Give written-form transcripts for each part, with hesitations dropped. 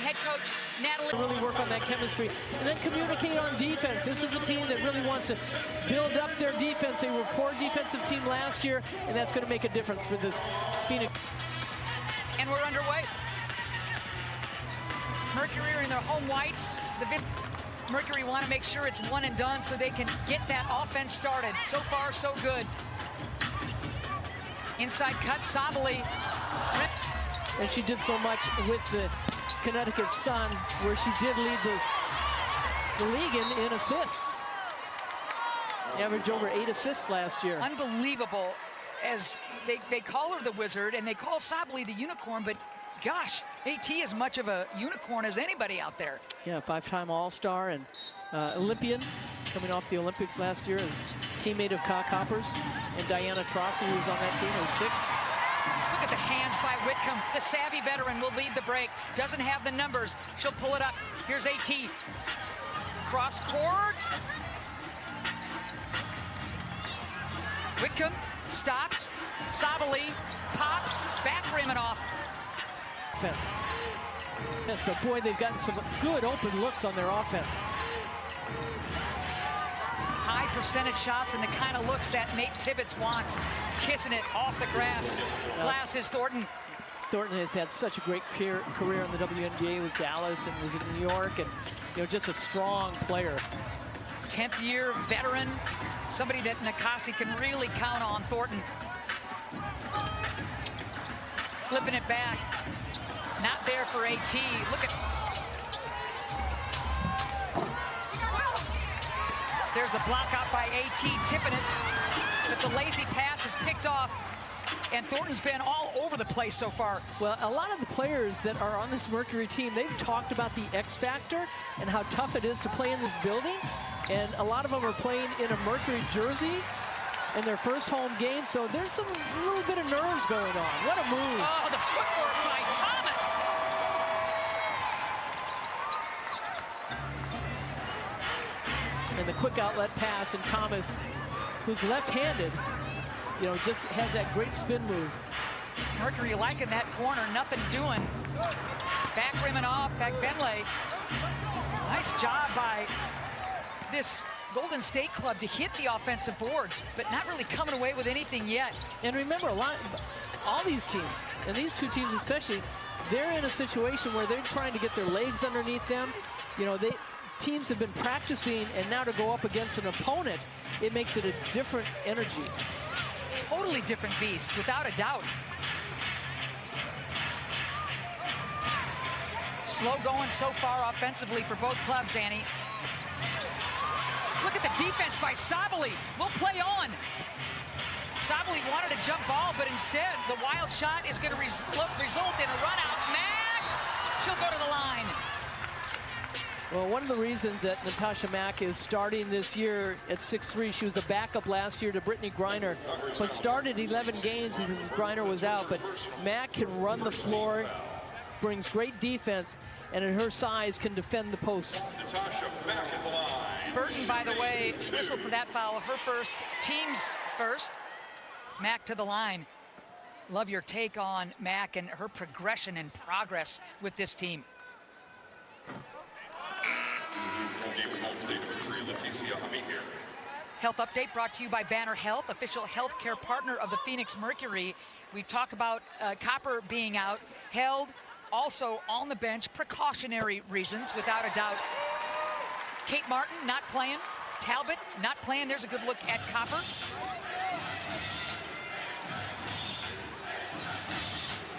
head coach Natalie. Really work on that chemistry and then communicate on defense. This is a team that really wants to build up their defense. They were a poor defensive team last year, and that's going to make a difference for this Phoenix. And we're underway. Mercury are in their home whites. Mercury want to make sure it's one and done so they can get that offense started. So far, so good. Inside cut, Sabali. And she did so much with the Connecticut Sun, where she did lead the league in assists. Averaged over 8 assists last year. Unbelievable, as they call her the Wizard, and they call Sabali the Unicorn, but gosh, AT is much of a unicorn as anybody out there. Yeah, 5-time All-Star and Olympian, coming off the Olympics last year as teammate of Coppers, and Diana Trossi, who was on that team, was 6th. Look at the hands by Whitcomb. The savvy veteran will lead the break. Doesn't have the numbers. She'll pull it up. Here's AT. Cross court. Whitcomb stops. Sabali pops. Back rim and off. Offense. Yes, but boy, they've gotten some good open looks on their offense. High percentage shots and the kind of looks that Nate Tibbetts wants. Kissing it off the grass. Glass is Thornton. Thornton has had such a great career in the WNBA with Dallas and was in New York, and just a strong player. 10th year veteran, somebody that Nakasi can really count on. Thornton flipping it back. Not there for AT. Look at. There's the block out by AT, tipping it. But the lazy pass is picked off. And Thornton's been all over the place so far. Well, a lot of the players that are on this Mercury team, they've talked about the X factor and how tough it is to play in this building. And a lot of them are playing in a Mercury jersey in their first home game. So there's a little bit of nerves going on. What a move. Oh, the footwork by Thomas. And the quick outlet pass, and Thomas, who's left-handed, just has that great spin move. Mercury liking that corner, nothing doing. Back rim and off, back Benley. Nice job by this Golden State club to hit the offensive boards, but not really coming away with anything yet. And remember, all these teams, and these two teams especially, they're in a situation where they're trying to get their legs underneath them. Teams have been practicing, and now to go up against an opponent, it makes it a different energy. Totally different beast, without a doubt. Slow going so far offensively for both clubs, Annie. Look at the defense by Sabali. We'll play on. Sabali wanted a jump ball, but instead, the wild shot is going to result in a run out. Mack, she'll go to the line. Well, one of the reasons that Natasha Mack is starting this year at 6'3", she was a backup last year to Brittany Griner, but started 11 games because Griner was out. But Mack can run the floor, brings great defense, and at her size can defend the post. Burton, by the way, whistled for that foul, her first, team's first. Mack to the line. Love your take on Mack and her progression and progress with this team. Health update brought to you by Banner Health, official healthcare partner of the Phoenix Mercury. We talk about Copper being out, held also on the bench, precautionary reasons, without a doubt. Kate Martin not playing, Talbot not playing. There's a good look at Copper.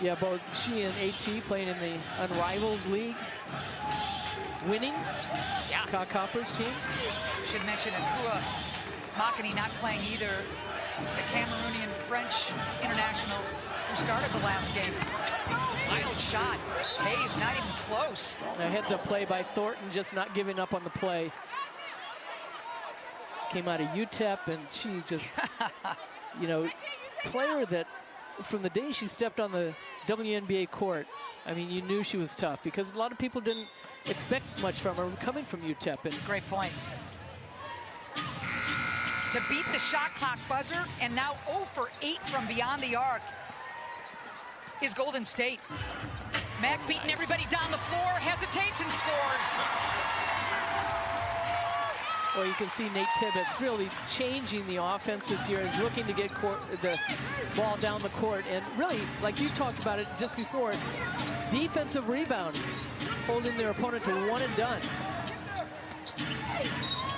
Yeah, both she and AT playing in the Unrivaled League. Winning. Yeah. Copper's team. Should mention Akua Makani not playing either. The Cameroonian French international who started the last game. Wild shot. Hayes not even close. A heads-up play by Thornton, just not giving up on the play. Came out of UTEP, and she just, player that from the day she stepped on the WNBA court, I mean, you knew she was tough because a lot of people didn't expect much from her coming from UTEP. And great point. To beat the shot clock buzzer, and now 0 for 8 from beyond the arc is Golden State. Mack beating everybody down the floor, hesitates and scores. Well, you can see Nate Tibbetts really changing the offense this year. He's looking to get the ball down the court. And really, like you talked about it just before, defensive rebound, holding their opponent to one and done.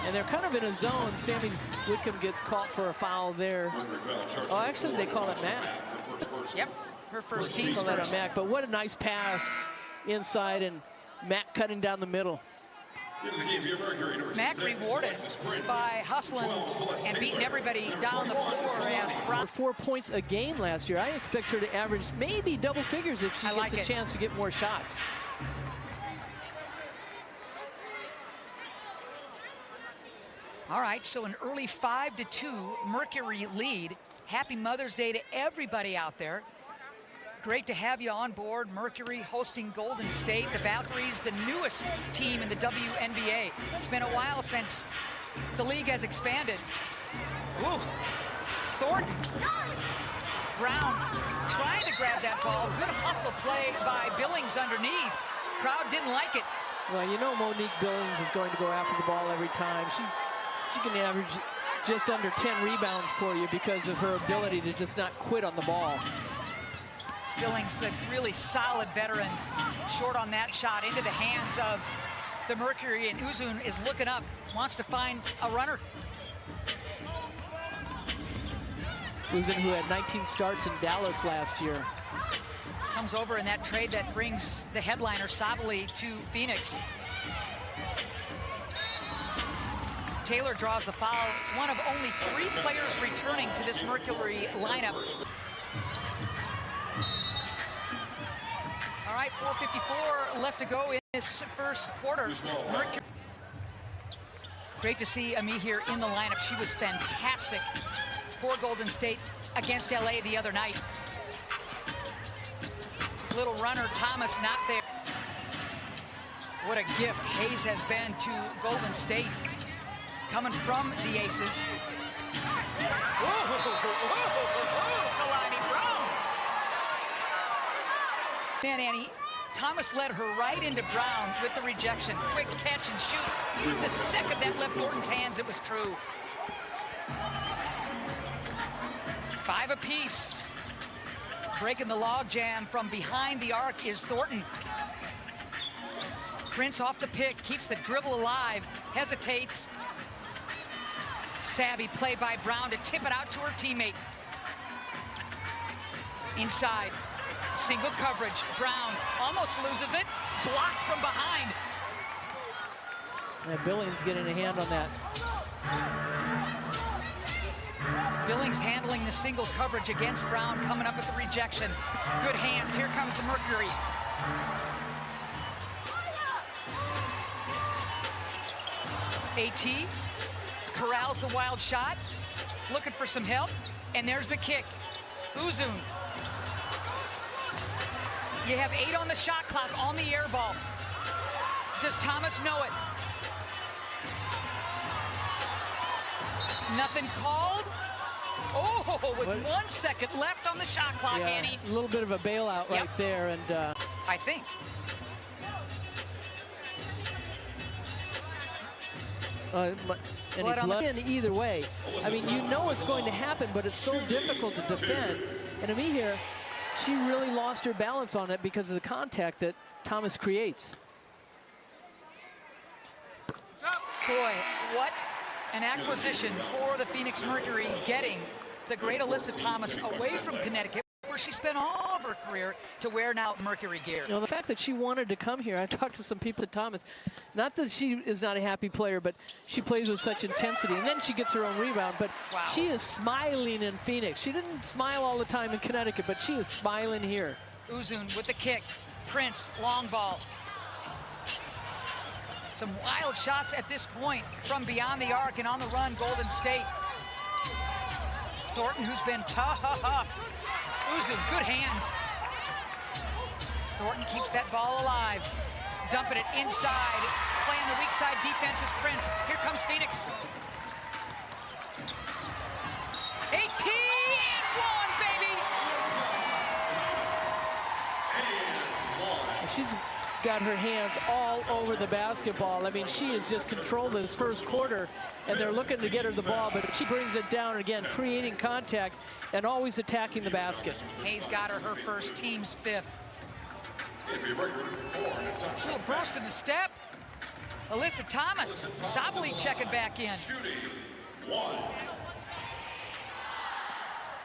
And they're kind of in a zone. Sammy Whitcomb gets caught for a foul there. Oh, actually, they call it Mac. Yep, her first team Call that a Mac, but what a nice pass inside, and Mac cutting down the middle. Mac rewarded by hustling and beating everybody down the floor as Brown. 4 points a game last year. I expect her to average maybe double figures if she gets a chance to get more shots. All right, so an early 5-2 Mercury lead. Happy Mother's Day to everybody out there. Great to have you on board. Mercury hosting Golden State. The Valkyries, the newest team in the WNBA. It's been a while since the league has expanded. Ooh, Thornton. Brown trying to grab that ball. Good hustle play by Billings underneath. Crowd didn't like it. Well, you know Monique Billings is going to go after the ball every time. She can average just under 10 rebounds for you because of her ability to just not quit on the ball. Billings, the really solid veteran, short on that shot into the hands of the Mercury, and Uzun is looking up, wants to find a runner. Uzun, who had 19 starts in Dallas last year. Comes over in that trade that brings the headliner Sabali to Phoenix. Taylor draws the foul, one of only 3 players returning to this Mercury lineup. All right, 4:54 left to go in this first quarter. Mercury. Great to see Ami here in the lineup. She was fantastic for Golden State against LA the other night. Little runner, Thomas not there. What a gift Hayes has been to Golden State. Coming from the Aces. Kalani Brown. Man, Annie, Thomas led her right into Brown with the rejection. Quick catch and shoot. The second that left Thornton's hands, it was true. 5 apiece. Breaking the log jam from behind the arc is Thornton. Prince off the pick, keeps the dribble alive, hesitates. Savvy play by Brown to tip it out to her teammate. Inside, single coverage. Brown almost loses it, blocked from behind. And Billings getting a hand on that. Billings handling the single coverage against Brown, coming up with the rejection. Good hands, here comes the Mercury. AT corrals the wild shot, looking for some help, and there's the kick. Uzun. You have 8 on the shot clock on the air ball. Does Thomas know it? Nothing called. Oh, with 1 second left on the shot clock, yeah, Annie. A little bit of a bailout right there, and I think. And he's either way. I mean, you know it's going to happen, but it's so difficult to defend. And to me here, she really lost her balance on it because of the contact that Thomas creates. Boy, what an acquisition for the Phoenix Mercury, getting the great Alyssa Thomas away from Connecticut, where she spent all of her career, to wear now Mercury gear. You know, the fact that she wanted to come here, I talked to some people at Thomas, not that she is not a happy player, but she plays with such intensity, and then she gets her own rebound, but she is smiling in Phoenix. She didn't smile all the time in Connecticut, but she is smiling here. Uzun with the kick. Prince, long ball. Some wild shots at this point from beyond the arc and on the run, Golden State. Thornton, who's been tough. Uzun, good hands. Thornton keeps that ball alive. Dumping it inside. Playing the weak side defense is Prince. Here comes Phoenix. 18 and 1, baby! she's got her hands all over the basketball. I mean, she has just controlled this first quarter, and they're looking to get her the ball, but she brings it down again, creating contact and always attacking the basket. Hayes got her first, team's 5th. Little burst in the step. Alyssa Thomas, Sabali checking back in.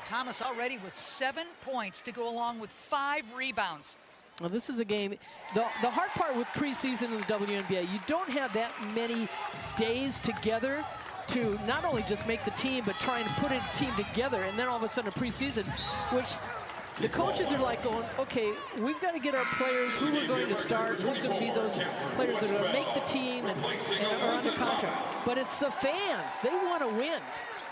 Thomas already with 7 points to go along with 5 rebounds. Well, this is a game. The hard part with preseason in the WNBA, you don't have that many days together to not only just make the team, but trying to put a team together, and then all of a sudden a preseason, which the coaches are like going, okay, we've got to get our players who we're going to start, who's going to be those players that are going to make the team and are under contract. But it's the fans. They want to win.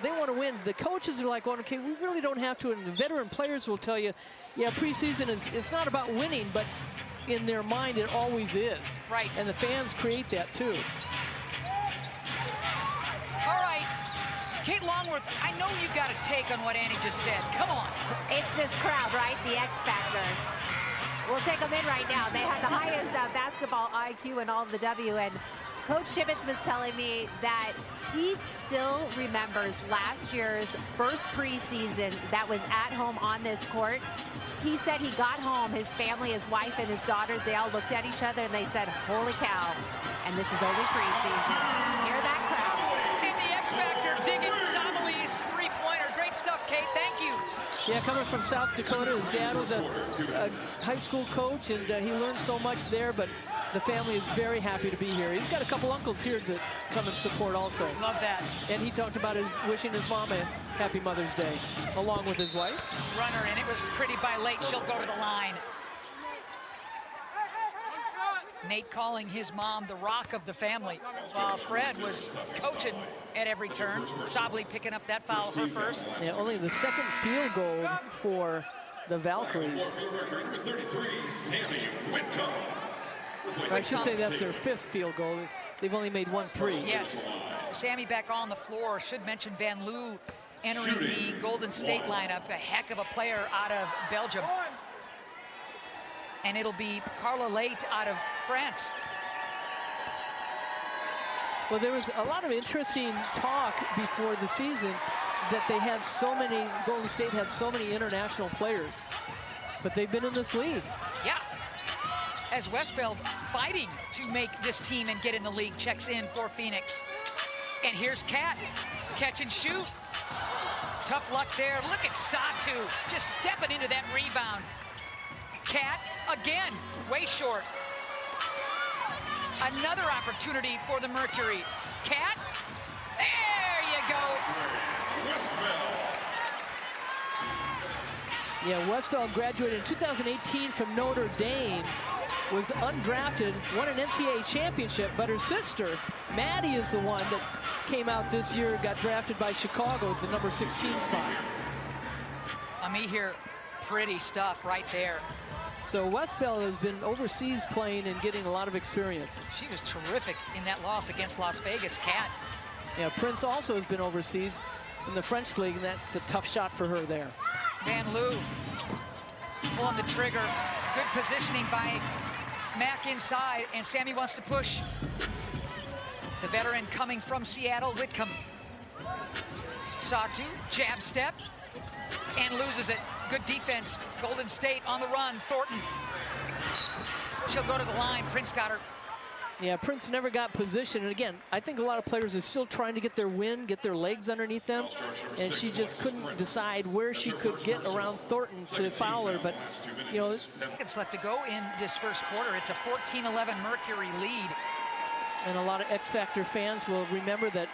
They want to win. The coaches are like, well, okay, we really don't have to, and the veteran players will tell you, yeah, preseason it's not about winning, but in their mind it always is. Right. And the fans create that too. All right, Kate Longworth, I know you got a take on what Annie just said. Come on. It's this crowd, right? The X Factor. We'll take them in right now. They have the highest basketball IQ in all of the W, and Coach Tibbetts was telling me that he still remembers last year's first preseason that was at home on this court. He said he got home, his family, his wife, and his daughters, they all looked at each other and they said, holy cow, and this is only preseason. Hear that crowd. And the X Factor digging Sabali's three-pointer. Great stuff, Kate. Thank you. Yeah, coming from South Dakota, his dad was a high school coach, and he learned so much there, but the family is very happy to be here. He's got a couple uncles here that come and support also. Love that. And he talked about wishing his mom a happy Mother's Day, along with his wife. Runner, and it was pretty by late. She'll go to the line. Nate calling his mom the rock of the family, while Fred was coaching at every turn. Sabali picking up that foul, her first. Yeah, only the second field goal for the Valkyries. I should say that's their 5th field goal. They've only made 1 3. Yes. Sammy back on the floor. Should mention Van Loo entering the Golden State lineup. A heck of a player out of Belgium. And it'll be Carla Late out of France. Well, there was a lot of interesting talk before the season that they had so many, Golden State had so many international players, but they've been in this league. Yeah. As Westbeld fighting to make this team and get in the league, checks in for Phoenix. And here's Kat, catch and shoot. Tough luck there. Look at Satu just stepping into that rebound. Kat, again, way short. Another opportunity for the Mercury. Kat, there you go. Yeah, Westfeld graduated in 2018 from Notre Dame, was undrafted, won an NCAA championship, but her sister, Maddie, is the one that came out this year, got drafted by Chicago at the number 16 spot. Ami here, pretty stuff right there. So Westbell has been overseas playing and getting a lot of experience. She was terrific in that loss against Las Vegas. Kat. Yeah, Prince also has been overseas in the French league, and that's a tough shot for her there. Van Loo pulling the trigger. Good positioning by Mack inside, and Sammy wants to push. The veteran coming from Seattle, Whitcomb. Satu, jab step, and loses it. Good defense. Golden State on the run. Thornton. She'll go to the line. Prince got her. Yeah, Prince never got position. And again, I think a lot of players are still trying to get their wind, get their legs underneath them. And she just couldn't decide where she could get around Thornton to foul her. But, you know, seconds left to go in this first quarter. It's a 14-11 Mercury lead. And a lot of X Factor fans will remember that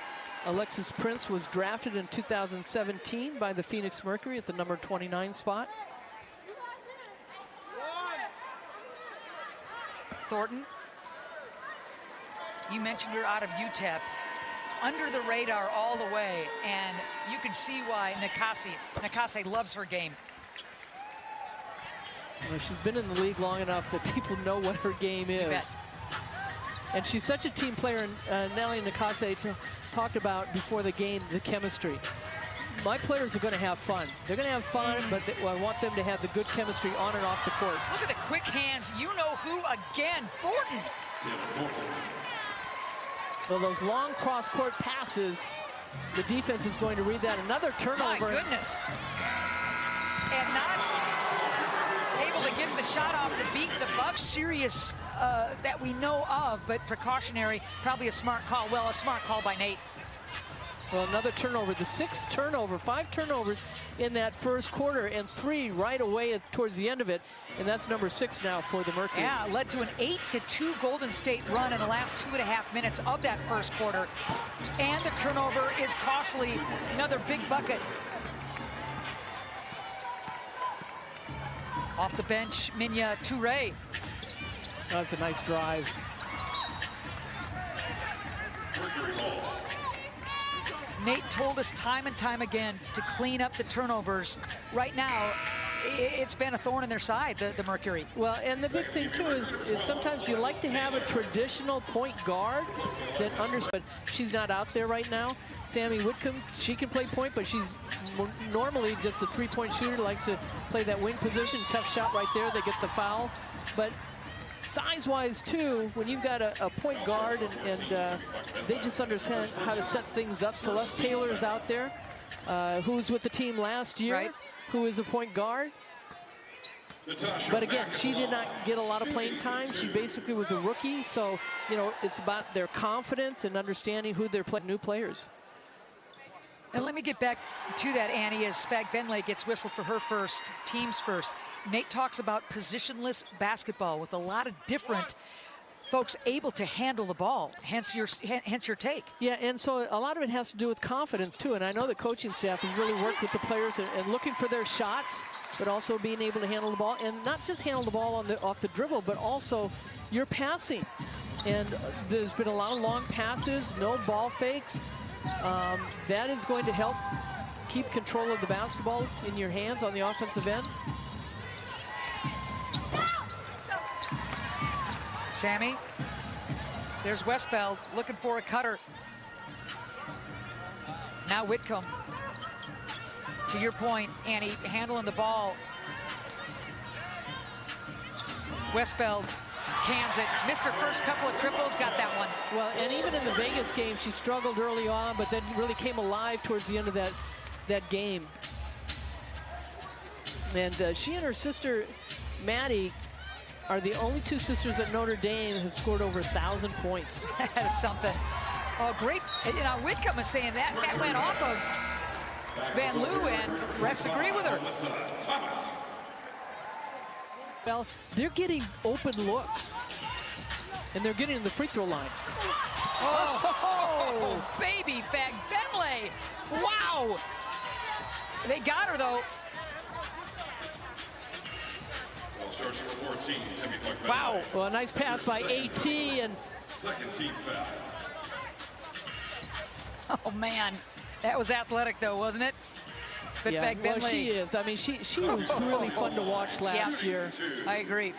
Alexis Prince was drafted in 2017 by the Phoenix Mercury at the number 29 spot. Thornton, you mentioned her out of UTEP. Under the radar all the way, and you can see why Nakase loves her game. Well, she's been in the league long enough that people know what her game is. And she's such a team player, and Nelly Nakase talked about before the game, the chemistry. my players are going to have fun. They're going to have fun, but I want them to have the good chemistry on and off the court. Look at the quick hands. You know who again? Thornton. Well, those long cross-court passes, the defense is going to read that. Another turnover. My goodness. And not able to get the shot off to beat the Buff Serious that we know of, but precautionary, probably a smart call. Well, a smart call by Nate. Well, another turnover, the 5 turnovers in that first quarter, and 3 right away towards the end of it, and that's number 6 now for the Mercury. Yeah, led to an 8-2 Golden State run in the last 2.5 minutes of that first quarter, and the turnover is costly. Another big bucket. Off the bench, Minya Toure. That's a nice drive. Nate told us time and time again to clean up the turnovers. Right now, it's been a thorn in their side, the Mercury. Well, and the big thing too is sometimes you like to have a traditional point guard that but she's not out there right now. Sammy Whitcomb, she can play point, but she's normally just a 3-point shooter, likes to play that wing position. Tough shot right there, they get the foul. But size-wise, too, when you've got a point guard and they just understand how to set things up. Celeste Taylor's out there, who was with the team last year, right, who is a point guard. But again, she did not get a lot of playing time. She basically was a rookie, so, you know, it's about their confidence and understanding who they're playing, new players. And let me get back to that, Annie, as Fag Benley gets whistled for her first, team's first. Nate talks about positionless basketball with a lot of different folks able to handle the ball, hence your take. Yeah, and so a lot of it has to do with confidence, too. And I know the coaching staff has really worked with the players and looking for their shots, but also being able to handle the ball. And not just handle the ball off the dribble, but also your passing. And there's been a lot of long passes, no ball fakes. That is going to help keep control of the basketball in your hands on the offensive end. Sammy, there's Westbeld looking for a cutter. Now Whitcomb. To your point, Annie, handling the ball. Westbeld cans it. Missed her first couple of triples, got that one. Well, and even in the Vegas game, she struggled early on, but then really came alive towards the end of that game. And she and her sister, Maddie, are the only 2 sisters at Notre Dame that have scored over 1,000 points. That is something. Oh, great. You know, Whitcomb is saying that went off of Van Loo, and refs agree with her. Well, they're getting open looks, and they're getting to the free throw line. Oh, baby, Fag Benley. Wow. They got her, though. Wow. Well, a nice pass by AT, and second team foul. Oh, man. That was athletic, though, wasn't it? But yeah, Fag Benley. well, she is. I mean, she was really fun to watch last year. I agree.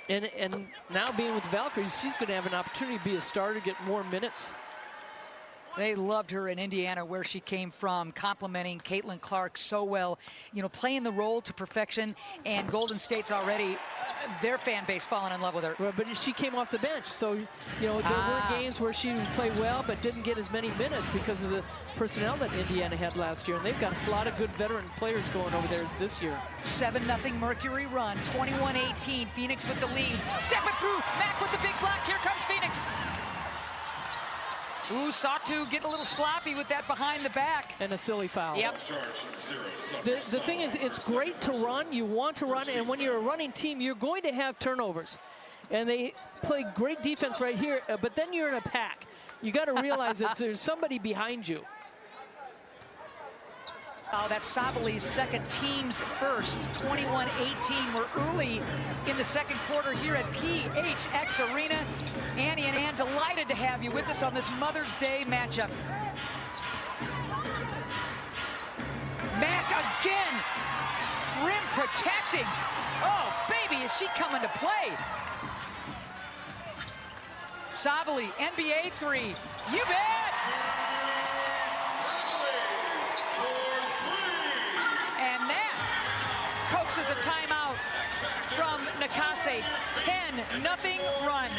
And now being with the Valkyries, she's going to have an opportunity to be a starter, get more minutes. They loved her in Indiana, where she came from, complimenting Caitlin Clark so well, you know, playing the role to perfection, and Golden State's already, their fan base falling in love with her. Well, but she came off the bench, so, you know, there were games where she played well, but didn't get as many minutes because of the personnel that Indiana had last year, and they've got a lot of good veteran players going over there this year. 7-0 Mercury run, 21-18, Phoenix with the lead. Stepping through, Mack with the big block, here comes Phoenix. Ooh, Satu getting a little sloppy with that behind the back. And a silly foul. Yep. The thing is, it's great to run. You want to run, and when you're a running team, you're going to have turnovers. And they play great defense right here, but then you're in a pack. You got to realize that there's somebody behind you. Oh, that's Sabali's second, team's first, 21-18. We're early in the second quarter here at PHX Arena. Annie and Ann, delighted to have you with us on this Mother's Day matchup. Mack again, rim protecting. Oh, baby, is she coming to play? Sabali, NBA 3, you bet! forces a timeout from Nakase. 10-0 run.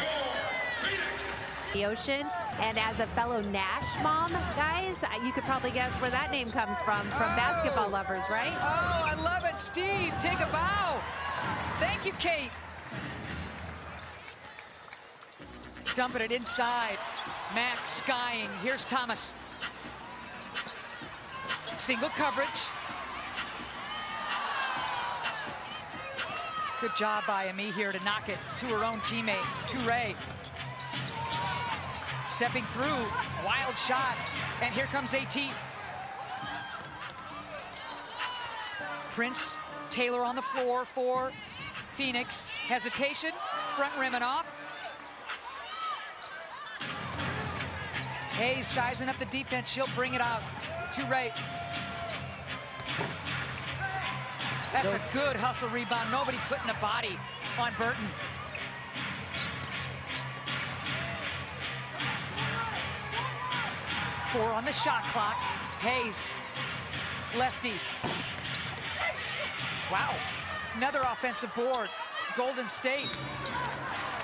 The ocean, and as a fellow Nash mom, guys, you could probably guess where that name comes from basketball lovers, right? Oh, I love it. Steve, take a bow. Thank you, Kate. Dumping it inside. Max skying. Here's Thomas. Single coverage. Good job by Ami here to knock it to her own teammate, Toure. Stepping through, wild shot, and here comes AT. Prince Taylor on the floor for Phoenix. Hesitation, front rim and off. Hayes sizing up the defense, she'll bring it out. Toure. That's a good hustle rebound. Nobody putting a body on Burton. Four on the shot clock. Hayes, lefty. Wow, another offensive board. Golden State.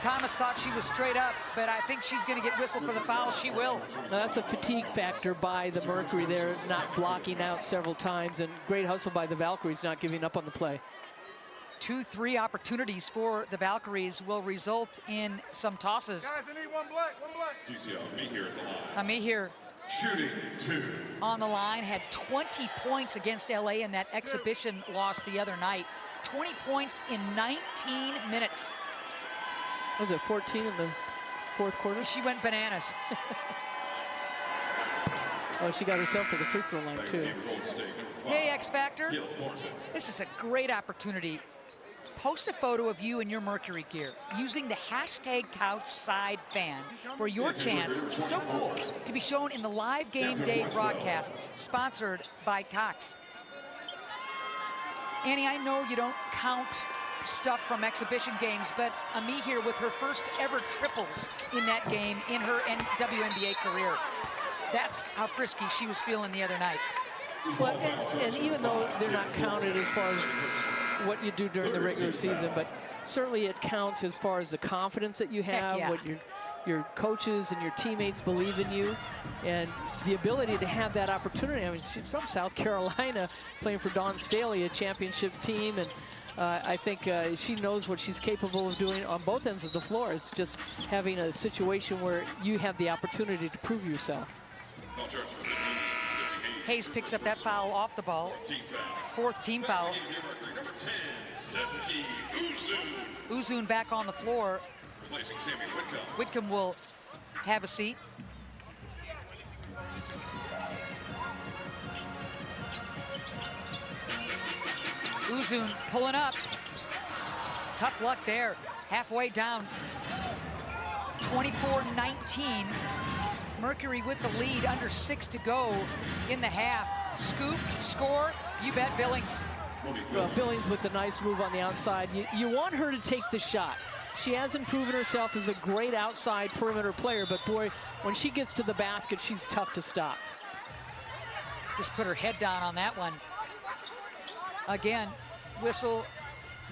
Thomas thought she was straight up, but I think she's going to get whistled for the foul. She will. That's a fatigue factor by the Mercury there, not blocking out several times, and great hustle by the Valkyries, not giving up on the play. 2-3 opportunities for the Valkyries will result in some tosses. Guys, I need one black. TCL, me here at the line. Ami here Shooting 2. on the line, had 20 points against LA in that exhibition loss the other night. 20 points in 19 minutes. Was it 14 in the fourth quarter? She went bananas. Oh, she got herself to the free throw line too. Hey, X Factor. This is a great opportunity. Post a photo of you in your Mercury gear using the hashtag CouchSideFan for your chance, this is so cool, to be shown in the live game day broadcast sponsored by Cox. Annie, I know you don't count stuff from exhibition games, but Ami here with her first ever triples in that game in her WNBA career. That's how frisky she was feeling the other night. Well, and even though they're not counted as far as what you do during the regular season, but certainly it counts as far as the confidence that you have, yeah. what your coaches and your teammates believe in you, and the ability to have that opportunity. I mean, she's from South Carolina, playing for Dawn Staley, a championship team, and I think she knows what she's capable of doing on both ends of the floor. It's just having a situation where you have the opportunity to prove yourself. Hayes picks up that foul off the ball. Fourth team foul. Uzun back on the floor. Whitcomb will have a seat. Uzun pulling up. Tough luck there. Halfway down. 24-19. Mercury with the lead, under 6 to go in the half. Scoop, score, you bet Billings. Well, Billings with the nice move on the outside. You want her to take the shot. She hasn't proven herself as a great outside perimeter player, but boy, when she gets to the basket, she's tough to stop. Just put her head down on that one. Again, whistle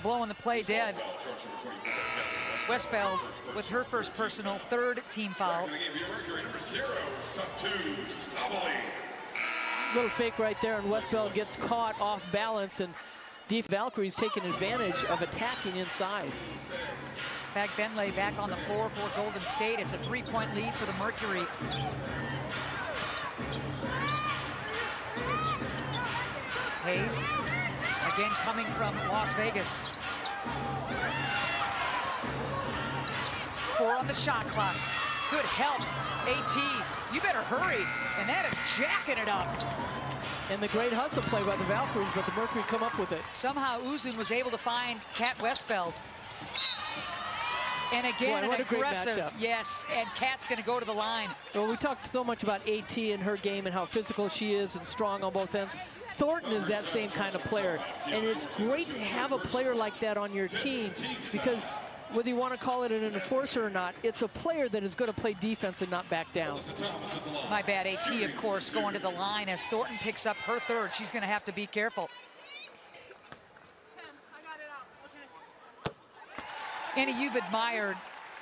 blowing the play dead. Westbeld with her first personal, third team foul. Little fake right there, and Westbeld gets caught off balance, and Valkyrie's taking advantage of attacking inside. Bag Benley back on the floor for Golden State. It's a 3-point lead for the Mercury. Hayes, again coming from Las Vegas. 4 on the shot clock. Good help, AT. You better hurry, and that is jacking it up. And the great hustle play by the Valkyries, but the Mercury come up with it. Somehow Uzun was able to find Kat Westbeld. And again, Boy, what an a great aggressive, matchup. yes, and Kat's gonna go to the line. Well, we talked so much about AT and her game and how physical she is and strong on both ends. Thornton is that same kind of player, and it's great to have a player like that on your team, because whether you want to call it an enforcer or not, it's a player that is going to play defense and not back down. My bad, AT, of course, going to the line as Thornton picks up her third. She's going to have to be careful. Annie, you've admired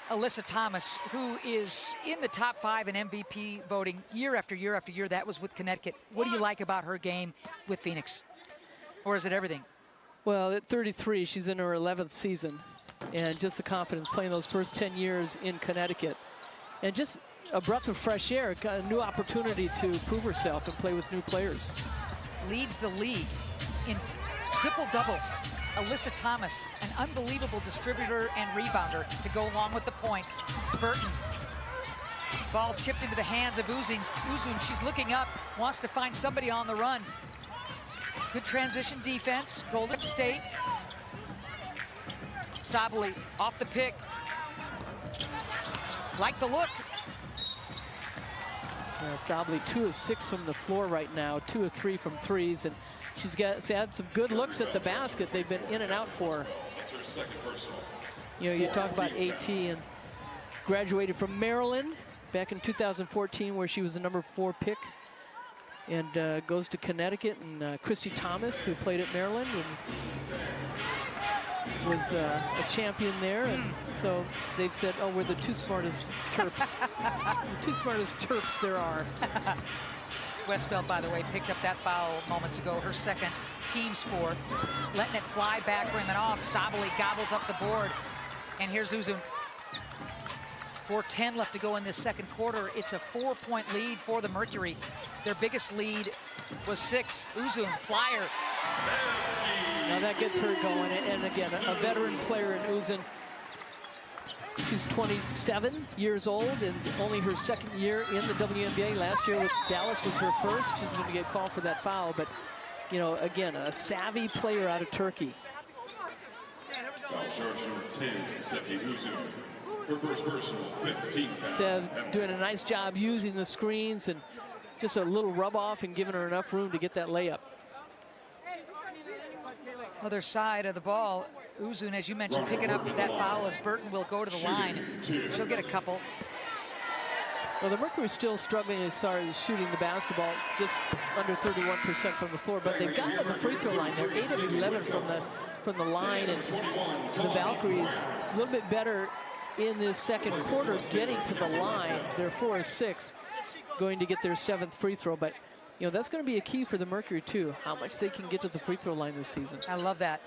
Alyssa Thomas, who is in the top 5 in MVP voting year after year after year. That was with Connecticut. What do you like about her game with Phoenix? Or is it everything? Well, at 33, she's in her 11th season. And just the confidence playing those first 10 years in Connecticut. And just a breath of fresh air, got a new opportunity to prove herself and play with new players. Leads the league in triple doubles. Alyssa Thomas, an unbelievable distributor and rebounder to go along with the points. Burton, ball tipped into the hands of Uzun. She's looking up, wants to find somebody on the run. Good transition defense, Golden State. Sabali off the pick. Like the look. Yeah, Sabali 2 of 6 from the floor right now, 2 of 3 from threes, and she's had some good looks at the basket. They've been in and out for her. You know, you talk about AT and graduated from Maryland back in 2014, where she was the number 4 pick, and goes to Connecticut. And Christy Thomas, who played at Maryland and was a champion there, and so they've said, oh, we're the 2 smartest Terps. The 2 smartest Terps there are. Westbeld, by the way, picked up that foul moments ago, her second, team's 4th. Letting it fly back, rim and off. Sabali gobbles up the board. And here's Uzun. 4:10 left to go in this second quarter. It's a 4-point lead for the Mercury. Their biggest lead was 6. Uzun, flyer. Now that gets her going. And again, a veteran player in Uzun. She's 27 years old and only her second year in the WNBA. Last year with Dallas was her first. She's going to get called for that foul, but you know, again, a savvy player out of Turkey. Sev doing a nice job using the screens and just a little rub off and giving her enough room to get that layup. Other side of the ball, Uzun, as you mentioned, picking up that foul as Burton will go to the line. She'll get a couple. Well, the Mercury's still struggling as far as shooting the basketball, just under 31% from the floor, but they've gotten to the free throw line. They're 8 of 11 from the line, and the Valkyries a little bit better in this second quarter getting to the line. They're 4 of 6, going to get their 7th free throw, but you know, that's going to be a key for the Mercury too, how much they can get to the free throw line this season. I love that.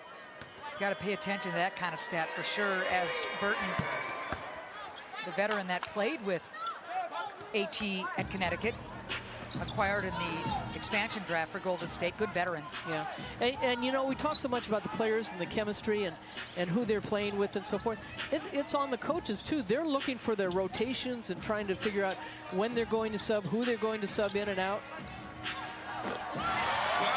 Got to pay attention to that kind of stat for sure, as Burton, the veteran that played with AT at Connecticut, acquired in the expansion draft for Golden State. Good veteran. Yeah, and you know, we talk so much about the players and the chemistry and who they're playing with and so forth. It's on the coaches too. They're looking for their rotations and trying to figure out when they're going to sub, who they're going to sub in and out.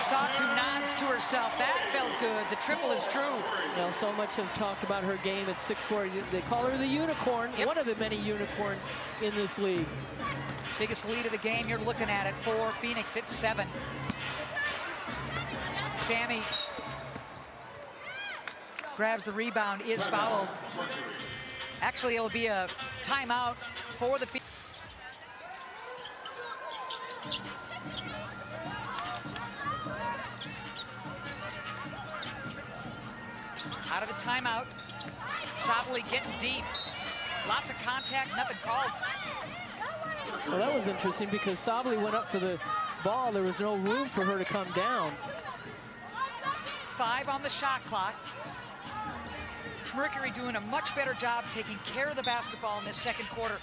Satu nods to herself. That felt good. The triple is true. Now, so much have talked about her game at 6'4". They call her the unicorn, one of the many unicorns in this league. Biggest lead of the game you're looking at it for Phoenix. It's 7. Sammy grabs the rebound, is fouled. Actually, it'll be a timeout for the Phoenix. Out of the timeout. Sabali getting deep. Lots of contact, nothing called. Well, that was interesting because Sabali went up for the ball. There was no room for her to come down. 5 on the shot clock. Mercury doing a much better job taking care of the basketball in this second quarter.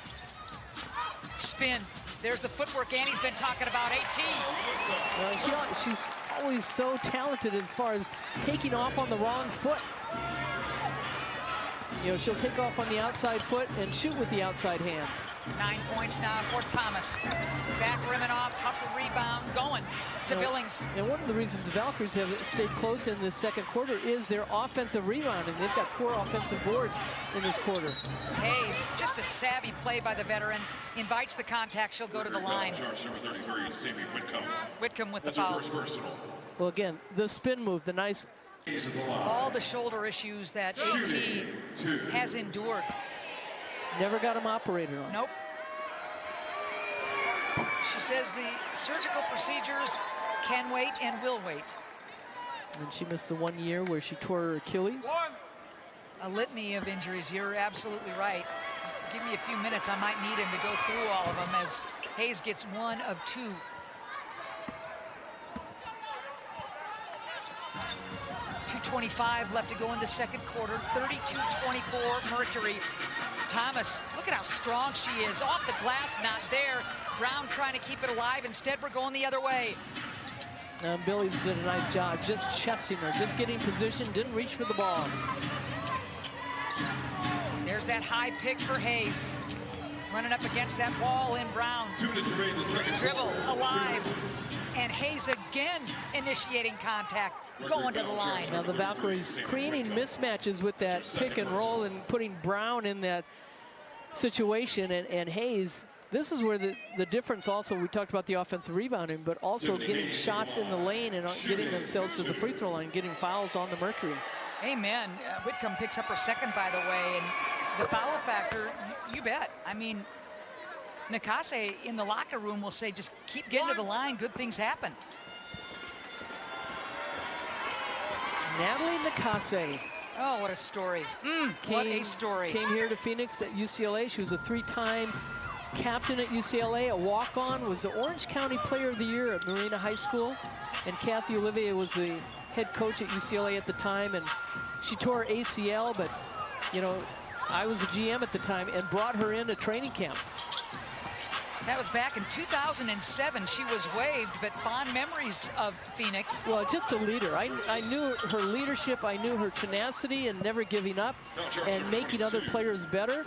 Spin. There's the footwork Annie's been talking about, AT. She's always so talented as far as taking off on the wrong foot. You know, she'll take off on the outside foot and shoot with the outside hand. 9 points now for Thomas. Back rimming off, hustle rebound, going to Billings. And one of the reasons the Valkyries have stayed close in this second quarter is their offensive rebounding. They've got 4 offensive boards in this quarter. Hayes, just a savvy play by the veteran. Invites the contact, she'll go to the line. Whitcomb with the foul. Well, again, the spin move, the nice. All the shoulder issues that AT has endured. Never got him operated on. Nope. She says the surgical procedures can wait and will wait. And she missed the 1 year where she tore her Achilles. A litany of injuries. You're absolutely right. Give me a few minutes. I might need him to go through all of them as Hayes gets 1 of 2. .25 left to go in the second quarter. 32-24 Mercury. Thomas, look at how strong she is. Off the glass, not there. Brown trying to keep it alive. Instead, we're going the other way. Billy's did a nice job just chesting her, just getting position, didn't reach for the ball. There's that high pick for Hayes. Running up against that wall in Brown. Dribble, alive. And Hayes again initiating contact, going to the line. Now the Valkyries creating mismatches with that pick and roll and putting Brown in that situation. And Hayes, this is where the difference also, we talked about the offensive rebounding, but also getting shots in the lane and getting themselves to the free throw line, getting fouls on the Mercury. Amen. Whitcomb picks up her second, by the way, and the foul factor, you bet. I mean, Nakase in the locker room will say, just keep getting to the line, good things happen. Natalie Nakase. Oh, what a story. What a story. Came here to Phoenix at UCLA. She was a 3-time captain at UCLA, a walk-on, was the Orange County Player of the Year at Marina High School. And Kathy Olivier was the head coach at UCLA at the time, and she tore her ACL, but, you know, I was the GM at the time and brought her into training camp. That was back in 2007. She was waived, but fond memories of Phoenix. Well, just a leader. I knew her leadership. I knew her tenacity and never giving up and making other players better.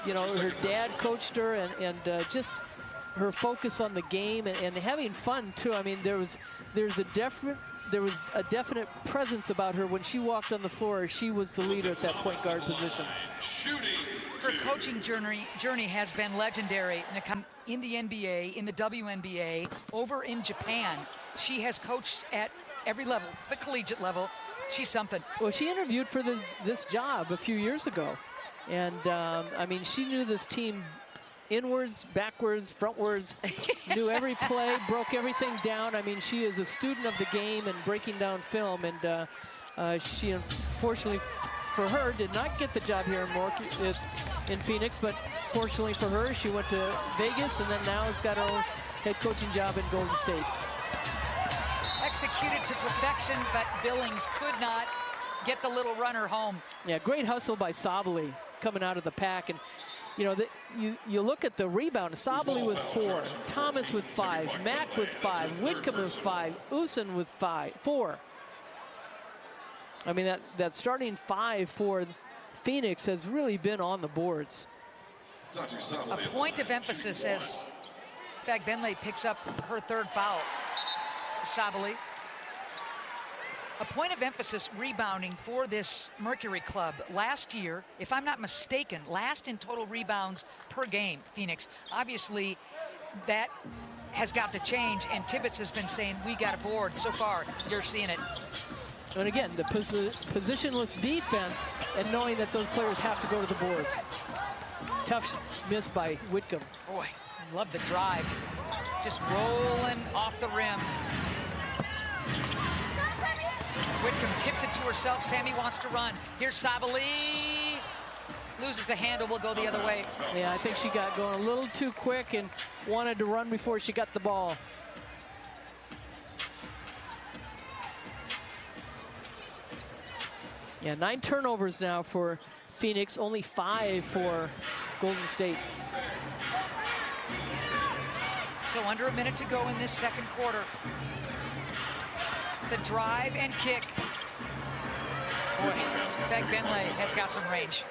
You know, her dad coached her, and just her focus on the game and having fun too. I mean, there was a definite presence about her when she walked on the floor. She was the leader at that point guard position. Her coaching journey has been legendary. In the NBA, in the WNBA, over in Japan, she has coached at every level, the collegiate level. She's something. Well, she interviewed for this job a few years ago, and I mean, she knew this team inwards, backwards, frontwards, knew every play, broke everything down. I mean, she is a student of the game and breaking down film, and she, unfortunately for her, did not get the job here in Phoenix, but fortunately for her, she went to Vegas and then now has got her own head coaching job in Golden State. Executed to perfection, but Billings could not get the little runner home. Yeah, great hustle by Sabali coming out of the pack. And you know, you look at the rebound, Sabali with 4, Thomas with 5, Mack with 5, Whitcomb with 5, Usen with 4. I mean, that starting 5 for Phoenix has really been on the boards. A point of emphasis as Fagbenle picks up her 3rd foul. Sabali. A point of emphasis rebounding for this Mercury club. Last year, if I'm not mistaken, last in total rebounds per game, Phoenix. Obviously, that has got to change, and Tibbetts has been saying, we got a board. So far, you're seeing it. And again, the positionless defense and knowing that those players have to go to the boards. Tough miss by Whitcomb. Boy, I love the drive. Just rolling off the rim. Whitcomb tips it to herself. Sammy wants to run. Here's Sabali. Loses the handle, will go the other way. Yeah, I think she got going a little too quick and wanted to run before she got the ball. Yeah, 9 turnovers now for Phoenix, only 5 for Golden State. So under a minute to go in this second quarter. The drive and kick. Boy, Fagbenle has got some range.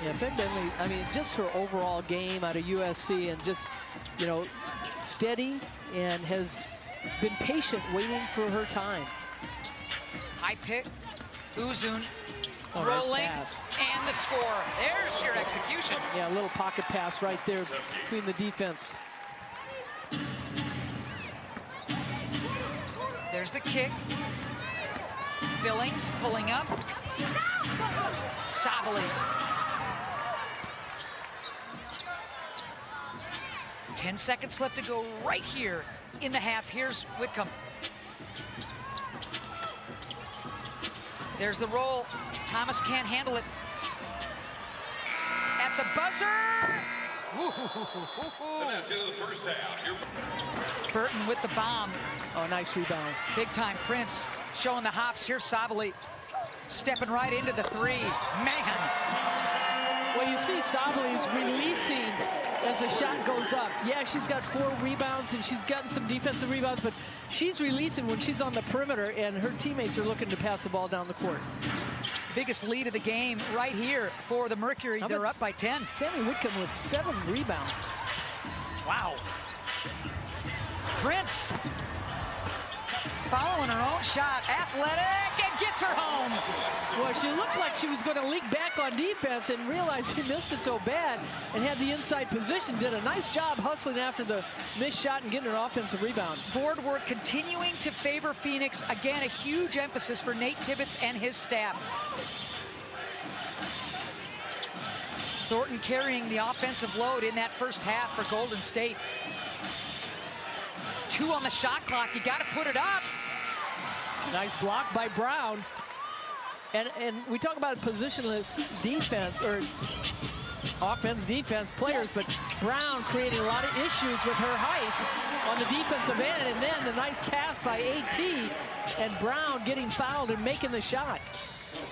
Yeah, Fagbenle, I mean, just her overall game out of USC and just, you know, steady and has been patient waiting for her time. High pick, Uzun, nice rolling, pass. And the score. There's your execution. Yeah, a little pocket pass right there between the defense. There's the kick. Billings pulling up. Sabali. 10 seconds left to go right here in the half. Here's Whitcomb. There's the roll. Thomas can't handle it. At the buzzer. And that's the end of the first half. Burton with the bomb. Oh, nice rebound. Big time Prince showing the hops. Here's Sabali stepping right into the three. Man. Well, you see Sabali's releasing as the shot goes up. Yeah, she's got 4 rebounds and she's gotten some defensive rebounds, but she's releasing when she's on the perimeter and her teammates are looking to pass the ball down the court. Biggest lead of the game right here for the Mercury. They're up by 10. Sammy Whitcomb with 7 rebounds. Wow. Prince following her own shot, athletic, and gets her home. Well, she looked like she was going to leak back on defense and realized she missed it so bad and had the inside position. Did a nice job hustling after the missed shot and getting an offensive rebound. Board work continuing to favor Phoenix. Again, a huge emphasis for Nate Tibbetts and his staff. Thornton carrying the offensive load in that first half for Golden State. 2 on the shot clock. You got to put it up. Nice block by Brown. And we talk about positionless defense or offense defense players, but Brown creating a lot of issues with her height on the defensive end, and then the nice pass by AT, and Brown getting fouled and making the shot.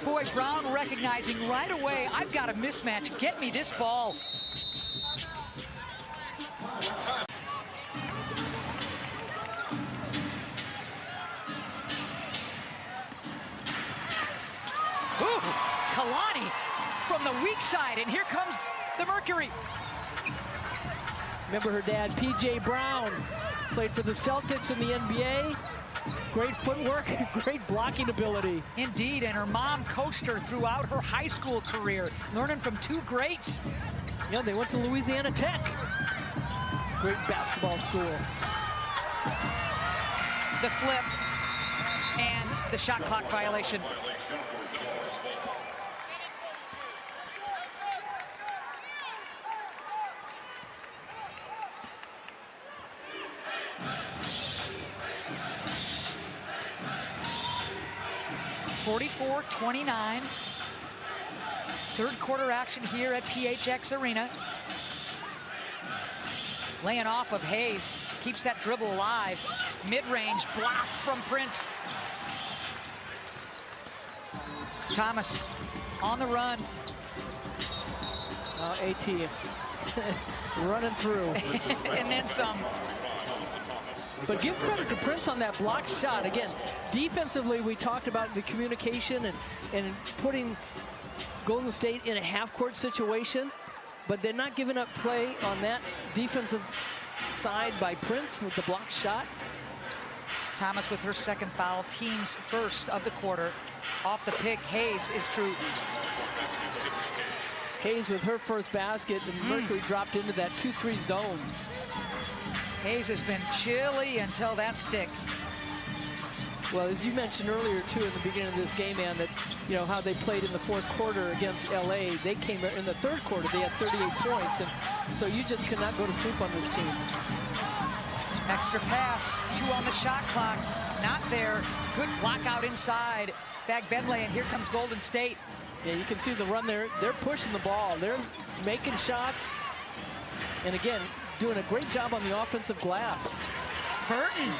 Boy, Brown recognizing right away, I've got a mismatch. Get me this ball. Ooh, Kalani from the weak side, and here comes the Mercury. Remember her dad, P.J. Brown, played for the Celtics in the NBA. Great footwork, great blocking ability. Indeed, and her mom coached her throughout her high school career, learning from 2 greats. Yeah, they went to Louisiana Tech. Great basketball school. The flip and the shot clock violation. 44-29. Third quarter action here at PHX Arena. Laying off of Hayes, keeps that dribble alive. Mid-range block from Prince. Thomas on the run. AT running through. And then some. But give credit to Prince on that blocked shot. Again, defensively, we talked about the communication and putting Golden State in a half-court situation, but they're not giving up play on that defensive side by Prince with the blocked shot. Thomas with her second foul, team's first of the quarter. Off the pick, Hayes is true. Hayes with her first basket, and Mercury dropped into that 2-3 zone. Hayes has been chilly until that stick. Well, as you mentioned earlier, too, in the beginning of this game, man, that, you know, how they played in the fourth quarter against LA. They came in the third quarter, they had 38 points, and so you just cannot go to sleep on this team. Extra pass, 2 on the shot clock, not there. Good block out inside. Fag Benley, and here comes Golden State. Yeah, you can see the run there. They're pushing the ball. They're making shots. And again, doing a great job on the offensive glass. Burton,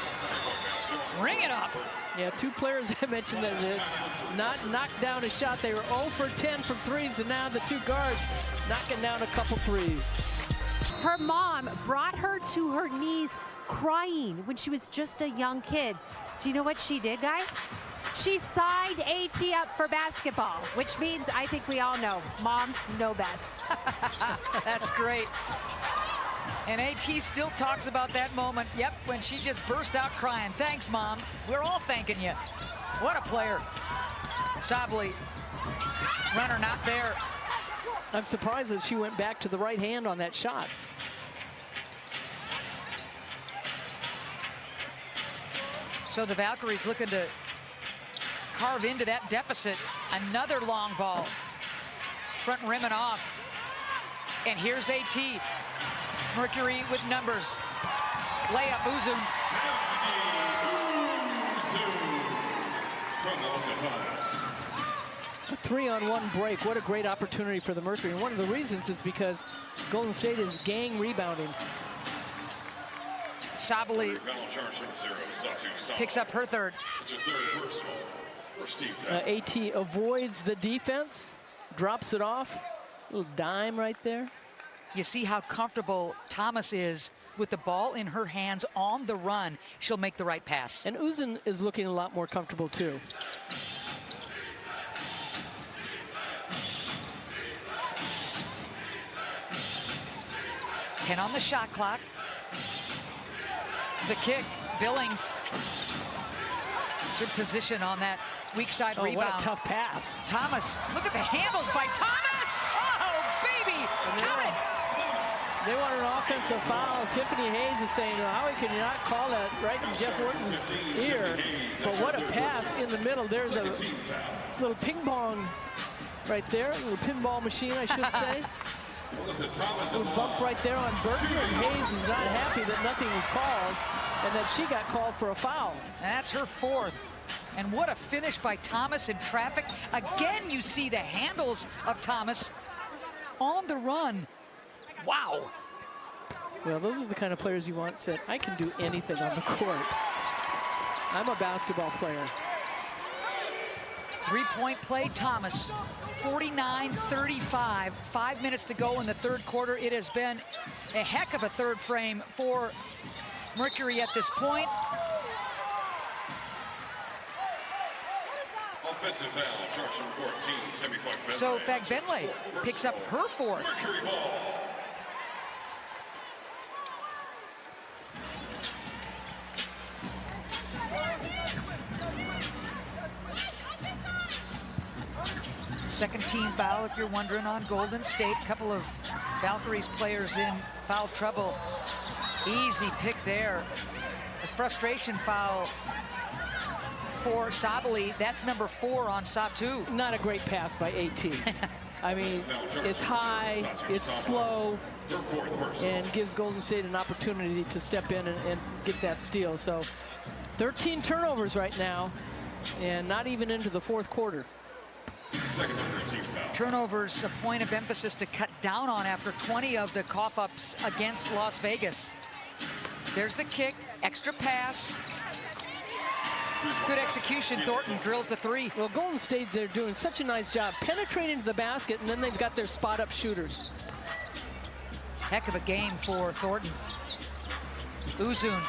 ring it up. Yeah, 2 players I mentioned that did not knocked down a shot. They were 0 for 10 from threes, and now the 2 guards knocking down a couple threes. Her mom brought her to her knees crying when she was just a young kid. Do you know what she did, guys? She signed AT up for basketball, which means I think we all know moms know best. That's great. And AT still talks about that moment. Yep, when she just burst out crying. Thanks, Mom. We're all thanking you. What a player. Sabali, runner not there. I'm surprised that she went back to the right hand on that shot. So the Valkyries looking to carve into that deficit. Another long ball. Front rim and off. And here's AT. Mercury with numbers. Layup, Uzum. A 3-on-1 break. What a great opportunity for the Mercury. And one of the reasons is because Golden State is gang rebounding. Sabally picks up her third. AT avoids the defense, drops it off. Little dime right there. You see how comfortable Thomas is with the ball in her hands on the run. She'll make the right pass. And Uzun is looking a lot more comfortable too. Ten on the shot clock. The kick, Billings. Good position on that weak side rebound. What a tough pass. Thomas, look at the handles by Thomas. Oh, baby, count it. They want an offensive foul. Tiffany Hayes is saying, how can you not call that right in Jeff Wharton's ear? But what a pass in the middle. There's a little ping pong right there, a little pinball machine, I should say. A little bump right there on Burton, and Hayes is not happy that nothing was called and that she got called for a foul. That's her fourth. And what a finish by Thomas in traffic. Again, you see the handles of Thomas on the run. Wow. Well, those are the kind of players you want said, I can do anything on the court. I'm a basketball player. Three-point play, Thomas. 49-35. 5 minutes to go in the third quarter. It has been a heck of a third frame for Mercury at this point. Offensive foul, charge number 14, So Fagbenle picks up her fourth. Mercury ball. Second team foul, if you're wondering, on Golden State. Couple of Valkyrie's players in foul trouble. Easy pick there. A frustration foul for Sabally. That's number 4 on Satu. Not a great pass by AT. I mean, it's high, it's slow, and gives Golden State an opportunity to step in and get that steal. So 13 turnovers right now, and not even into the fourth quarter. Turnovers, a point of emphasis to cut down on after 20 of the cough-ups against Las Vegas. There's the kick, extra pass. Good execution. Thornton drills the three. Well, Golden State, they're doing such a nice job penetrating to the basket, and then they've got their spot-up shooters. Heck of a game for Thornton. Uzun.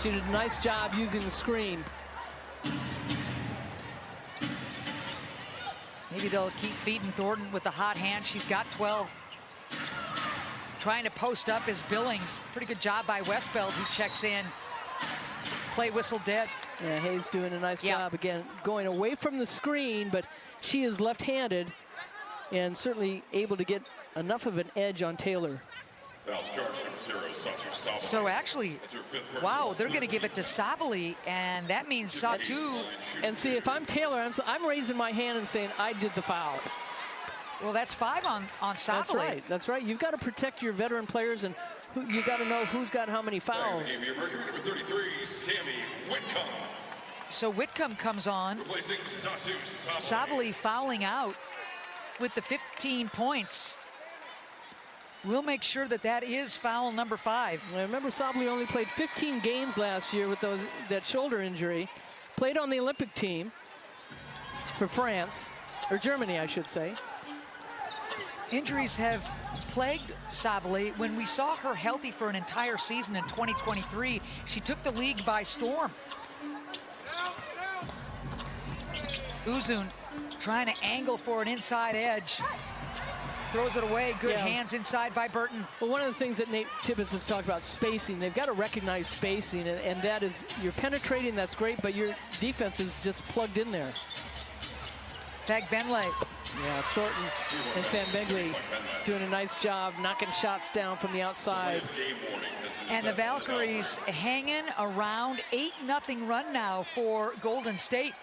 She did a nice job using the screen. Maybe they'll keep feeding Thornton with the hot hand. She's got 12. Trying to post up is Billings. Pretty good job by Westbeld, who checks in. Play whistle dead. Yeah, Hayes doing a nice job again, going away from the screen, but she is left-handed and certainly able to get enough of an edge on Taylor. So actually, wow, they're going to give it to Sabally, and that means Satu. And see, if I'm Taylor, I'm raising my hand and saying I did the foul. Well, that's 5 on Sabally. That's right. That's right. You've got to protect your veteran players, and you got to know who's got how many fouls. So Whitcomb comes on. Sabally fouling out with the 15 points. We'll make sure that that is foul number 5. I remember Sabally only played 15 games last year with that shoulder injury. Played on the Olympic team for France, or Germany, I should say. Injuries have plagued Sabally. When we saw her healthy for an entire season in 2023, she took the league by storm. Uzun trying to angle for an inside edge. Throws it away. Good hands inside by Burton. Well, one of the things that Nate Tibbetts has talked about, spacing. They've got to recognize spacing, and that is, you're penetrating, that's great, but your defense is just plugged in there. Fagbenle. Yeah, Thornton and Fagbenle doing a nice job knocking shots down from the outside. And the Valkyries hanging around. 8-0 run now for Golden State.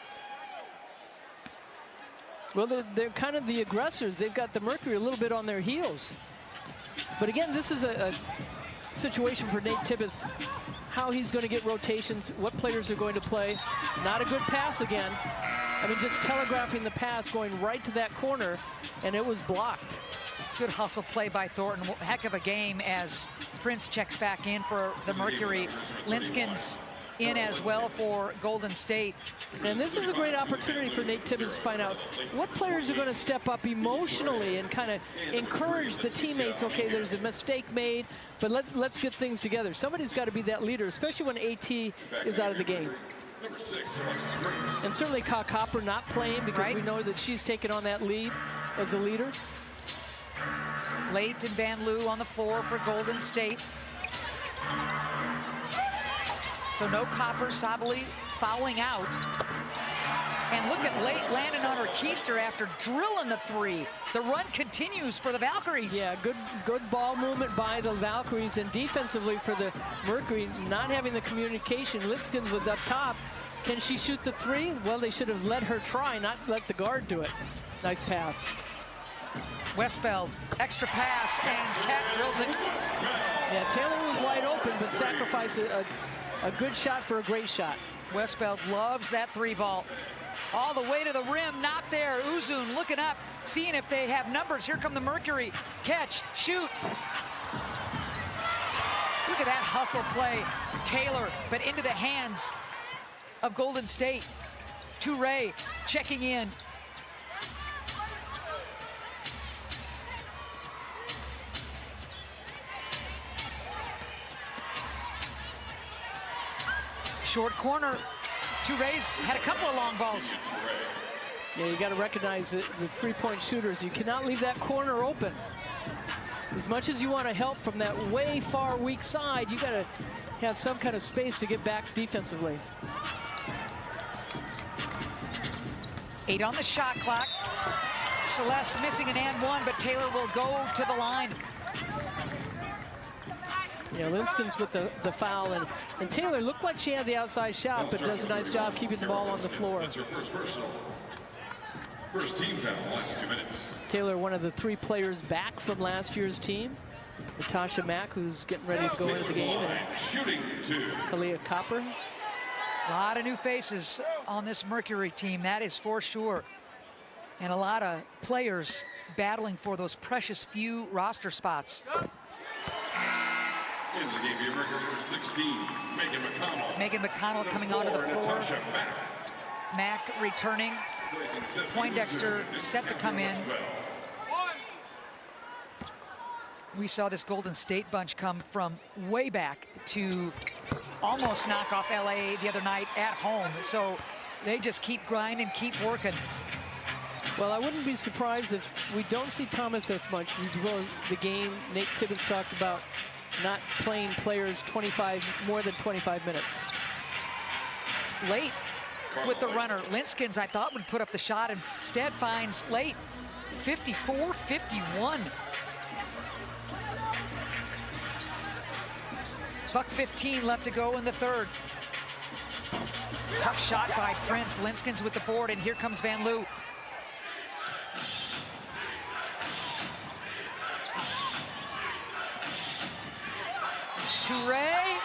Well, they're kind of the aggressors. They've got the Mercury a little bit on their heels. But again, this is a situation for Nate Tibbetts, how he's going to get rotations, what players are going to play. Not a good pass again. I mean, just telegraphing the pass, going right to that corner, and it was blocked. Good hustle play by Thornton. Heck of a game as Prince checks back in for the Mercury. Linskin's in as well for Golden State. And this is a great opportunity for Nate Tibbetts to find out what players are going to step up emotionally and kind of encourage the teammates. Okay, there's a mistake made, but let's get things together. Somebody's got to be that leader, especially when AT is out of the game. And certainly Ka Copper not playing because we know that she's taken on that lead as a leader. Late and Van Loo on the floor for Golden State. So no Copper, Sabali fouling out. And look at Late landing on her keister after drilling the three. The run continues for the Valkyries. Yeah, good ball movement by the Valkyries, and defensively for the Mercury, not having the communication. Linskins was up top. Can she shoot the three? Well, they should have let her try, not let the guard do it. Nice pass. Westfeld, extra pass, and Cat drills it. Yeah, Taylor was wide open, but sacrificed a good shot for a great shot. Westfeld loves that three ball. All the way to the rim, not there. Uzun looking up, seeing if they have numbers. Here come the Mercury. Catch, shoot. Look at that hustle play. Taylor, but into the hands of Golden State. Toure checking in. Short corner. Toure's had a couple of long balls. Yeah, you got to recognize the three-point shooters. You cannot leave that corner open. As much as you want to help from that way far weak side, you got to have some kind of space to get back defensively. 8 on the shot clock. Celeste missing an and one, but Taylor will go to the line. Yeah, Linskins with the foul, and Taylor looked like she had the outside shot, but does a nice job keeping the ball on the floor. That's her first personal. First team foul, last 2 minutes. Taylor, one of the 3 players back from last year's team. Natasha Mack, who's getting ready to go into the game, and shooting 2. Aaliyah Copper. A lot of new faces on this Mercury team, that is for sure. And a lot of players battling for those precious few roster spots. In the game, your Mercury number 16, Megan McConnell. Megan McConnell coming onto the floor. Natasha Mack returning. Poindexter set to come in. We saw this Golden State bunch come from way back to almost knock off LA the other night at home. So they just keep grinding, keep working. Well, I wouldn't be surprised if we don't see Thomas as much. The game Nate Tibbetts talked about not playing players more than 25 minutes. Late with the runner. Linskins, I thought, would put up the shot, and instead finds Late. 54-51. Buck 15 left to go in the third. Tough shot by Prince. Linskins with the board, and here comes Van Loo. Toure.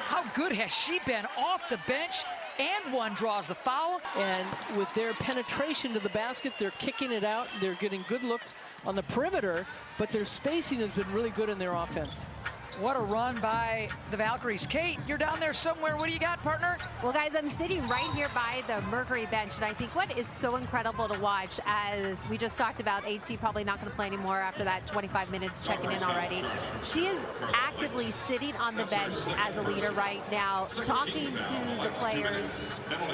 How good has she been off the bench? And one draws the foul. And with their penetration to the basket, they're kicking it out. They're getting good looks on the perimeter, but their spacing has been really good in their offense. What a run by the Valkyries. Kate, you're down there somewhere. What do you got, partner? Well, guys, I'm sitting right here by the Mercury bench, and I think what is so incredible to watch, as we just talked about, AT probably not going to play anymore after that 25 minutes checking in already. She is actively sitting on the bench as a leader right now, talking to the players,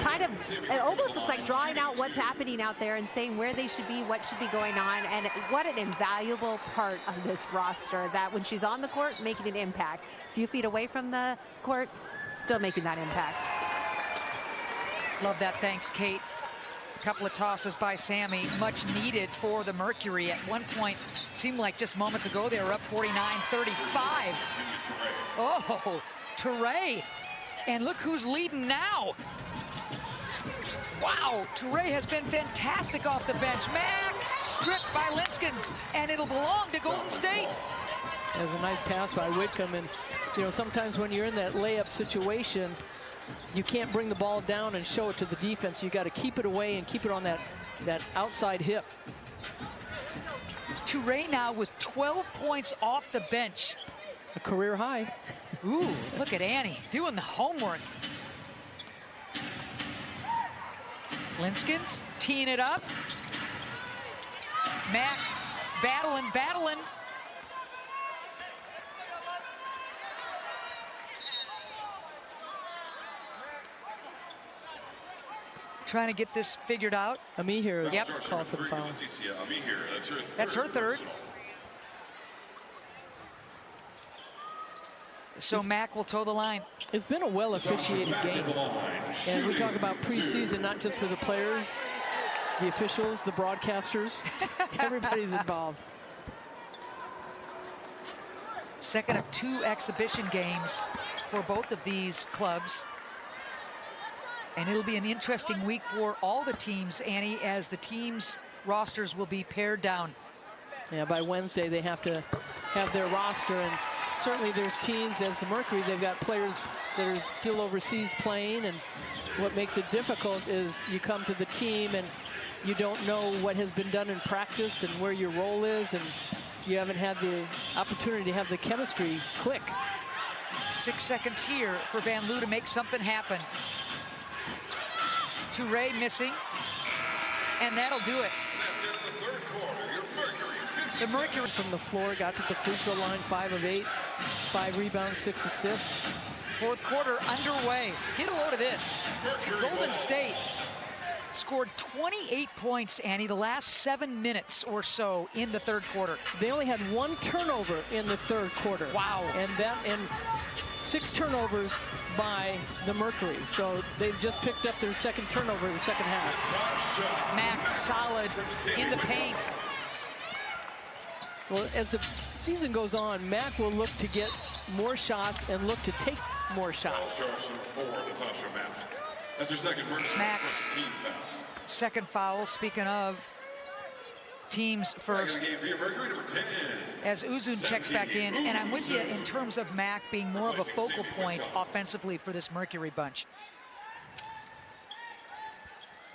kind of, it almost looks like drawing out what's happening out there and saying where they should be, what should be going on, and what an invaluable part of this roster that when she's on the court, making an impact. A few feet away from the court, still making that impact. Love that. Thanks, Kate. A couple of tosses by Sammy, much needed for the Mercury. At one point, seemed like just moments ago, they were up 49-35. Oh, Toure. And look who's leading now. Wow, Toure has been fantastic off the bench. Mack stripped by Linskins, and it'll belong to Golden State. That was a nice pass by Whitcomb, and you know, sometimes when you're in that layup situation, you can't bring the ball down and show it to the defense. You got to keep it away and keep it on that outside hip. Toure now with 12 points off the bench. A career high. Ooh, look at Annie doing the homework. Linskens teeing it up. Mack battling. Trying to get this figured out. Ami here is Yep. called for the foul. That's her third. So Mack will toe the line. It's been a well-officiated game. And we talk about preseason, not just for the players, the officials, the broadcasters. Everybody's involved. Second of 2 exhibition games for both of these clubs. And it'll be an interesting week for all the teams, Annie, as the teams' rosters will be pared down. Yeah, by Wednesday they have to have their roster, and certainly there's teams, as the Mercury, they've got players that are still overseas playing, and what makes it difficult is you come to the team and you don't know what has been done in practice and where your role is, and you haven't had the opportunity to have the chemistry click. 6 seconds here for Van Loo to make something happen. Toure missing, and that'll do it. The Mercury from the floor, got to the free throw line, 5 of 8, 5 rebounds, 6 assists. Fourth quarter underway. Get a load of this. Golden State scored 28 points, Annie, the last 7 minutes or so in the third quarter. They only had 1 turnover in the third quarter. Wow. And 6 turnovers by the Mercury. So they've just picked up their second turnover in the second half. Mack solid in the paint. Well, as the season goes on, Mack will look to get more shots and look to take more shots. Mack's second foul, speaking of teams first, as Uzun checks back in. And I'm with you in terms of Mack being more of a focal point offensively for this Mercury bunch.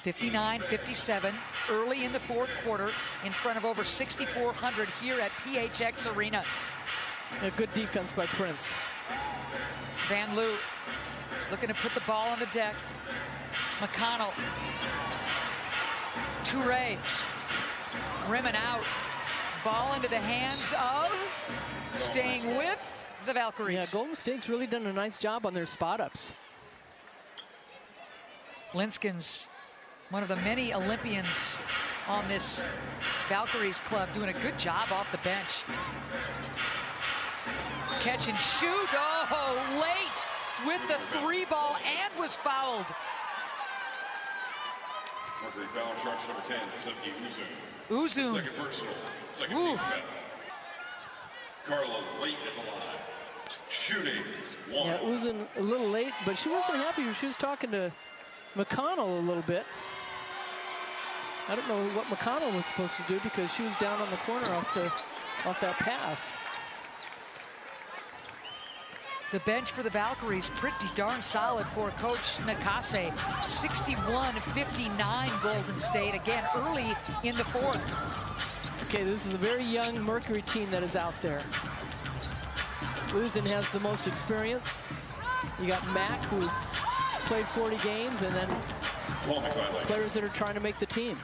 59-57 early in the fourth quarter in front of over 6,400 here at PHX Arena. A good defense by Prince. Van Loo looking to put the ball on the deck. McConnell. Toure rimming out. Ball into the hands of, staying with the Valkyries. Yeah, Golden State's really done a nice job on their spot-ups. Linskens, one of the many Olympians on this Valkyries club, doing a good job off the bench. Catch and shoot, oh, late with the 3 ball and was fouled. Mercury foul charge number 10, Sefki Uzun. Uzun. Second personal, second team foul. Carla late at the line. Shooting, 1. Yeah, Uzun a little late, but she wasn't happy. She was talking to McConnell a little bit. I don't know what McConnell was supposed to do because she was down on the corner off that pass. The bench for the Valkyries pretty darn solid for Coach Nakase. 61-59 Golden State, again early in the fourth. Okay, this is a very young Mercury team that is out there. Uzun has the most experience. You got Mack, who played 40 games, and then players that are trying to make the team.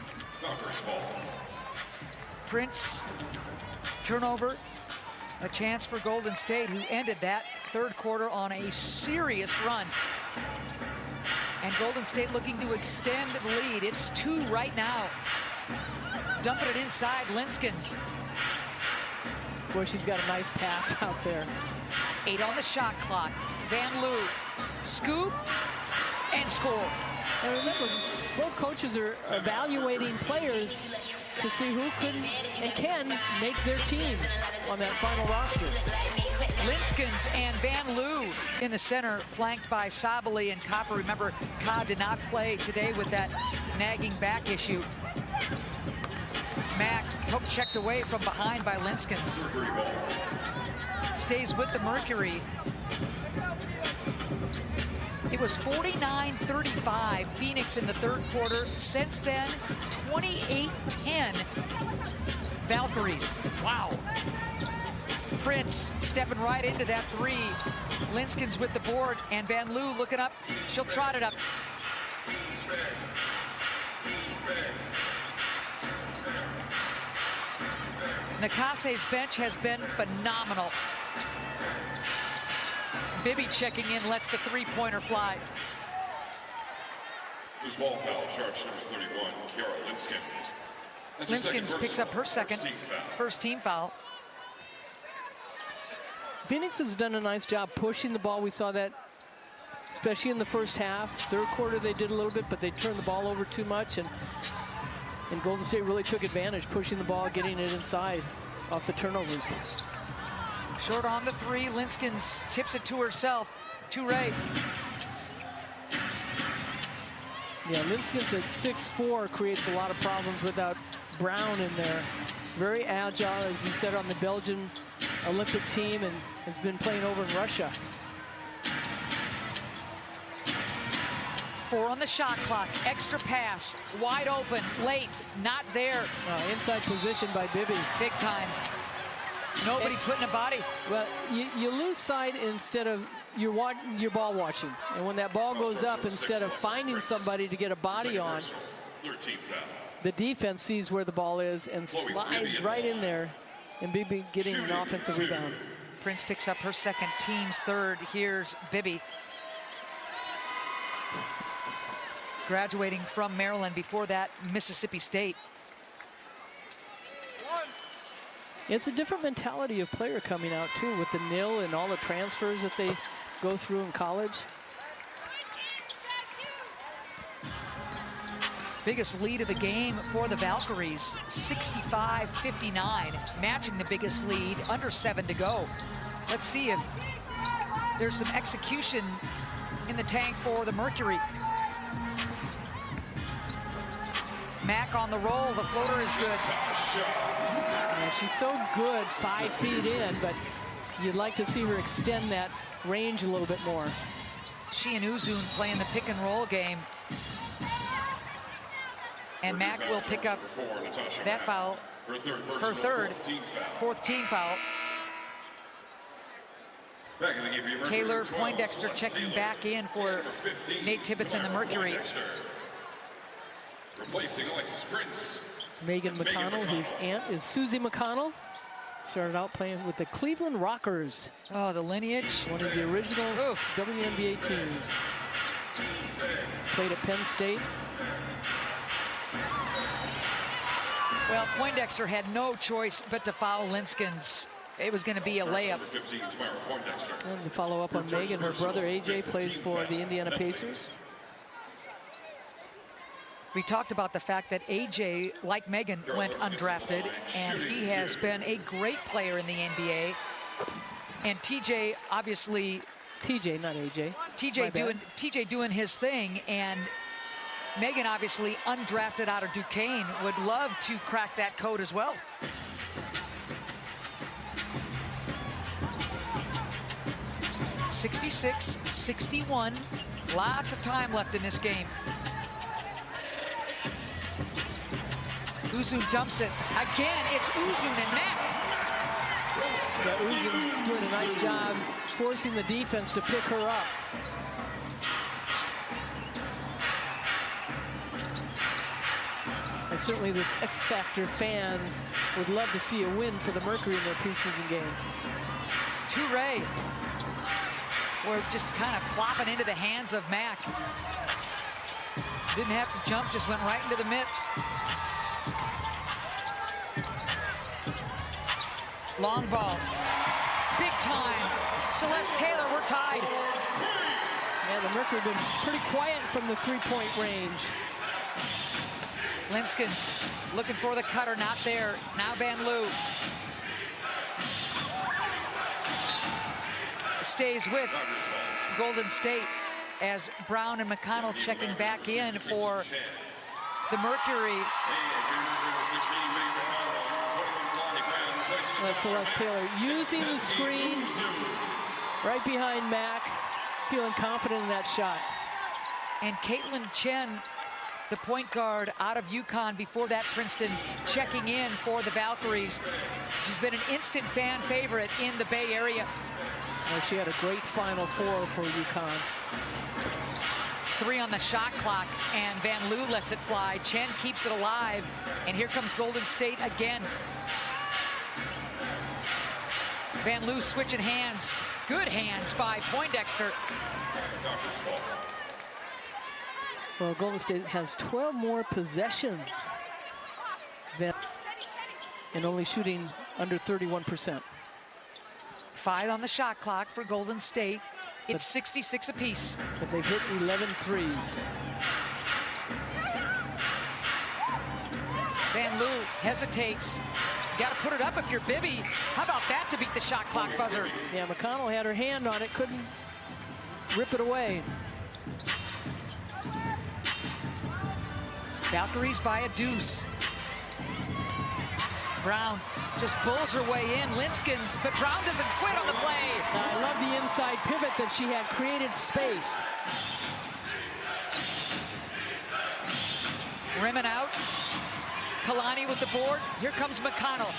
Prince, turnover, a chance for Golden State, who ended that third quarter on a serious run. And Golden State looking to extend the lead. It's 2 right now. Dumping it inside, Linskens. Boy, she's got a nice pass out there. 8 on the shot clock. Van Loo, scoop, and score. And remember, both coaches are evaluating players to see who could and can make their teams on that final roster. Linskens and Van Loo in the center, flanked by Sabali and Copper. Remember, Ka did not play today with that nagging back issue. Mack helped checked away from behind by Linskens. Stays with the Mercury. It was 49-35 Phoenix in the third quarter. Since then, 28-10 Valkyries. Wow. Prince stepping right into that three. Linskens with the board, and Van Loo looking up. She'll trot it up. Nakase's bench has been phenomenal. Bibby checking in, lets the three-pointer fly. Who's ball foul, charge number 31, Kara Linskens. That's her second Linskens picks up her second, first team foul. Phoenix has done a nice job pushing the ball. We saw that, especially in the first half. Third quarter, they did a little bit, but they turned the ball over too much, and Golden State really took advantage, pushing the ball, getting it inside off the turnovers. Short on the three, Linskens tips it to herself, to Ray. Yeah, Linskens at 6'4" creates a lot of problems without Brown in there. Very agile, as you said, on the Belgian Olympic team, and has been playing over in Russia. 4 on the shot clock, extra pass, wide open, late, not there. Inside position by Bibby. Big time. Nobody putting a body. Well, you lose sight instead of you're ball watching. And when that ball goes up, instead of finding somebody to get a body on, the defense sees where the ball is and slides right in there, and Bibby getting an offensive rebound. Prince picks up her second, team's third. Here's Bibby. Graduating from Maryland, before that, Mississippi State. It's a different mentality of player coming out, too, with the nil and all the transfers that they go through in college. Biggest lead of the game for the Valkyries, 65-59, matching the biggest lead, under 7 to go. Let's see if there's some execution in the tank for the Mercury. Mack on the roll, the floater is good. Yeah, she's so good 5 feet in, but you'd like to see her extend that range a little bit more. She and Uzun playing the pick and roll game. And Mack will pick up that foul, her third, fourth team foul. Taylor Poindexter checking back in for Nate Tibbetts and the Mercury. Replacing Alexis Prince. Megan McConnell, whose aunt is Susie McConnell. Started out playing with the Cleveland Rockers. Oh, the lineage. One of the original WNBA teams. Played at Penn State. Well, Poindexter had no choice but to foul Linskens. It was going to be a layup. And to follow up on Megan, her brother AJ plays for the Indiana Pacers. We talked about the fact that AJ, like Megan, went undrafted, and he has been a great player in the NBA. And TJ, obviously, TJ, not AJ. TJ doing his thing, and Megan, obviously undrafted out of Duquesne, would love to crack that code as well. (66-61). Lots of time left in this game. Uzun dumps it. Again, it's Uzun and Mack. Yeah, Uzun doing a nice job forcing the defense to pick her up. And certainly this X Factor fans would love to see a win for the Mercury in their preseason game. Toure. We're just kind of plopping into the hands of Mack. Didn't have to jump, just went right into the mitts. Long ball. Big time. Celeste Taylor, we're tied. Yeah, the Mercury been pretty quiet from the three-point range. Linskens looking for the cutter, not there. Now Van Loo. Stays with Golden State as Brown and McConnell checking back in for the Mercury. Celeste Taylor using the screen right behind Mack. feeling confident in that shot. And Caitlin Chen, the point guard out of UConn before that Princeton, checking in for the Valkyries. She's been an instant fan favorite in the Bay Area. Well, she had a great Final Four for UConn. 3 on the shot clock, and Van Loo lets it fly. Chen keeps it alive, and here comes Golden State again. Van Loo switching hands. Good hands by Poindexter. Well, Golden State has 12 more possessions and only shooting under 31%. 5 on the shot clock for Golden State. It's 66 apiece. But they've hit 11 threes. Van Loo hesitates. Got to put it up if you're Bibby. How about that to beat the shot clock buzzer? Yeah, McConnell had her hand on it, couldn't rip it away. Valkyries by a deuce. Brown just pulls her way in. Linskins, but Brown doesn't quit on the play. I love the inside pivot that she had created space. Rimming out. Kalani with the board. Here comes McConnell.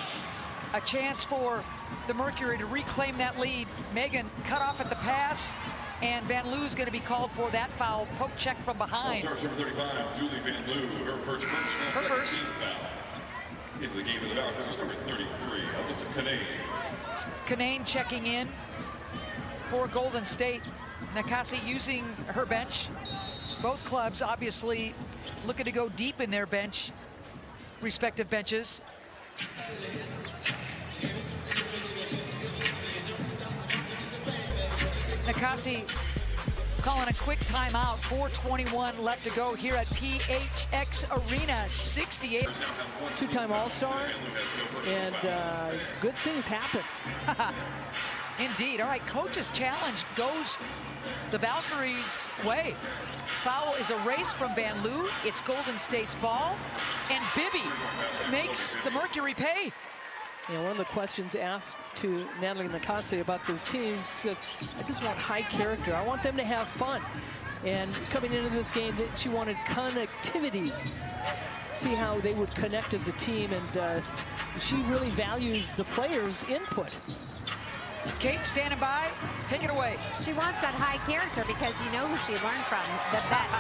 A chance for the Mercury to reclaim that lead. Megan cut off at the pass, and Van Loo's going to be called for that foul. Poke check from behind. Starts number 35, Julie Van Loo, her first Her first. foul. Into the game of the Valkyries, number 33, Alyssa Kanane. Kanane checking in for Golden State. Nakasi using her bench. Both clubs obviously looking to go deep in their bench, respective benches. Nakasi calling a quick timeout. 4:21 left to go here at PHX Arena. 68. Two-time All-Star, and good things happen. Indeed. All right, coach's challenge goes the Valkyries' way. Foul is erased from Van Loo. It's Golden State's ball, and Bibby makes the Mercury pay. You know, one of the questions asked to Natalie Nakase about this team, she said, I just want high character. I want them to have fun. And coming into this game, she wanted connectivity. See how they would connect as a team, and she really values the players' input. Kate standing by, take it away. She wants that high character because you know who she learned from, the best.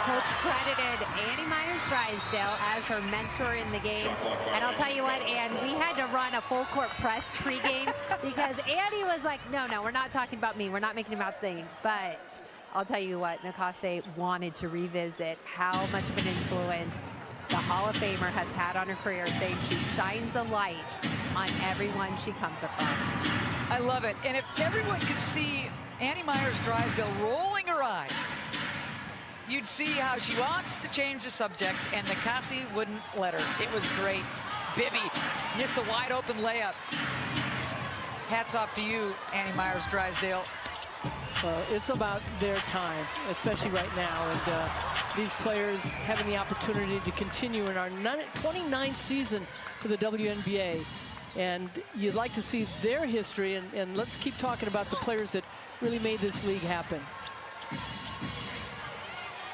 Coach credited Annie Myers-Drysdale as her mentor in the game. And I'll tell you what, Ann, we had to run a full court press pregame because Annie was like, no, we're not talking about me. We're not making about thing. But I'll tell you what, Nakase wanted to revisit how much of an influence the Hall of Famer has had on her career, saying she shines a light on everyone she comes across. I love it. And if everyone could see Annie Myers-Drysdale rolling her eyes, you'd see how she wants to change the subject, and Nakasi wouldn't let her. It was great. Bibby missed the wide open layup. Hats off to you, Annie Myers-Drysdale. Well, it's about their time, especially right now, and these players having the opportunity to continue in our 29th season for the WNBA. And you'd like to see their history, and let's keep talking about the players that really made this league happen.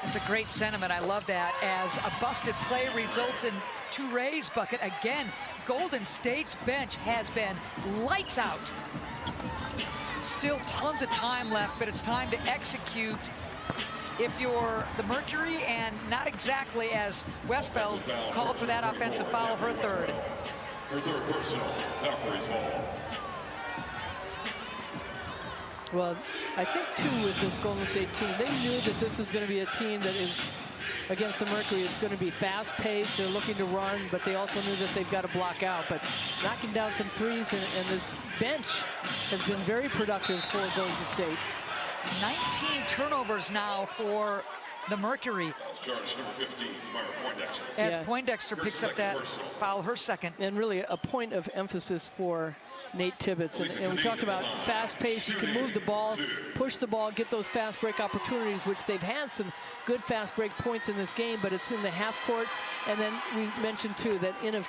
That's a great sentiment. I love that. As a busted play results in Touaj's bucket. Again, Golden State's bench has been lights out. Still tons of time left, but it's time to execute if you're the Mercury, and not exactly as Westbeld called for that offensive foul, her third. Her third personal, Valkyrie's ball. Well, I think, too, with this Golden State team, they knew that this is going to be a team that is, against the Mercury, it's going to be fast-paced. They're looking to run, but they also knew that they've got to block out. But knocking down some threes, and this bench has been very productive for Golden State. 19 turnovers now for the Mercury. Charge number 15, Myra Poindexter. As Poindexter picks up that foul, her second. And really a point of emphasis for Nate Tibbetts. And we talked about fast pace. You can move the ball, push the ball, get those fast break opportunities, which they've had some good fast break points in this game, but it's in the half court. And then we mentioned, too, that in a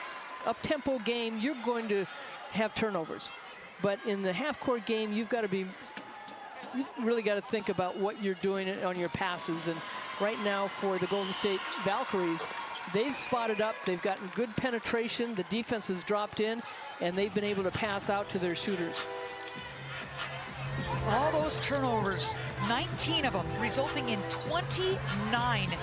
up-tempo game, you're going to have turnovers. But in the half court game, you've got to be you really got to think about what you're doing on your passes. And right now for the Golden State Valkyries, they've spotted up, they've gotten good penetration, the defense has dropped in, and they've been able to pass out to their shooters. All those turnovers, 19 of them, resulting in 29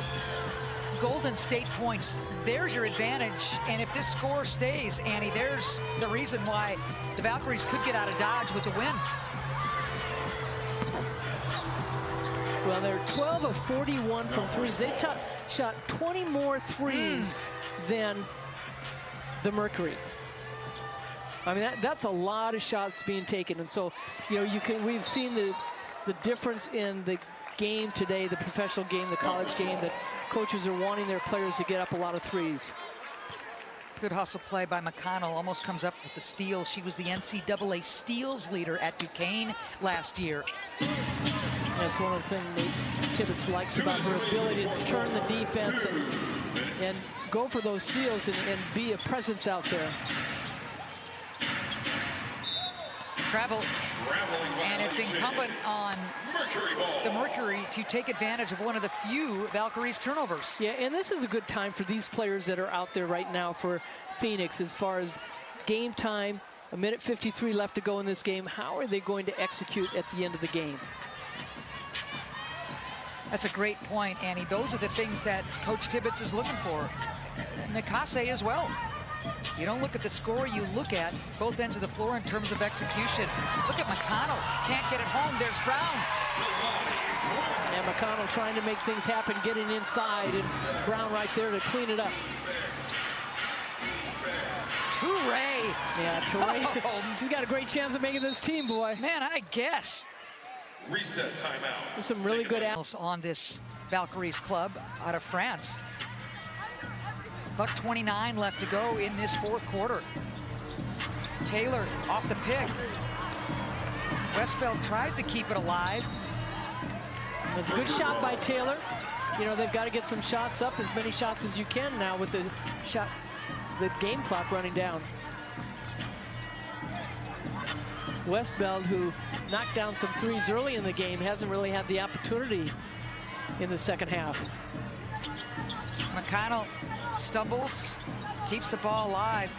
Golden State points. There's your advantage, and if this score stays, Annie, there's the reason why the Valkyries could get out of Dodge with the win. Well, they're 12 of 41 from threes. They shot 20 more threes than the Mercury. I mean, that's a lot of shots being taken. And so, you know, we've seen the difference in the game today, the professional game, the college game, that coaches are wanting their players to get up a lot of threes. Good hustle play by McConnell, almost comes up with the steal. She was the NCAA steals leader at Duquesne last year. That's one of the things that Tibbetts likes about her ability to turn the defense and go for those steals and be a presence out there. Travel, and it's incumbent on the Mercury to take advantage of one of the few Valkyries turnovers. Yeah, and this is a good time for these players that are out there right now for Phoenix as far as game time, 1:53 left to go in this game. How are they going to execute at the end of the game? That's a great point, Annie. Those are the things that Coach Tibbetts is looking for. Nakase as well. You don't look at the score, you look at both ends of the floor in terms of execution. Look at McConnell, can't get it home, there's Brown. And McConnell trying to make things happen, getting inside, and Brown right there to clean it up. Toure. Yeah, Toure. Oh. She's got a great chance of making this team, boy. Man, I guess. Reset timeout. There's some really good apples on this Valkyries club out of France. $1:29 left to go in this fourth quarter. Taylor off the pick. Westbeld tries to keep it alive. It's a good shot by Taylor. You know, they've got to get some shots up, as many shots as you can now with the game clock running down. Westbeld, who knocked down some threes early in the game, hasn't really had the opportunity in the second half. McConnell stumbles, keeps the ball alive.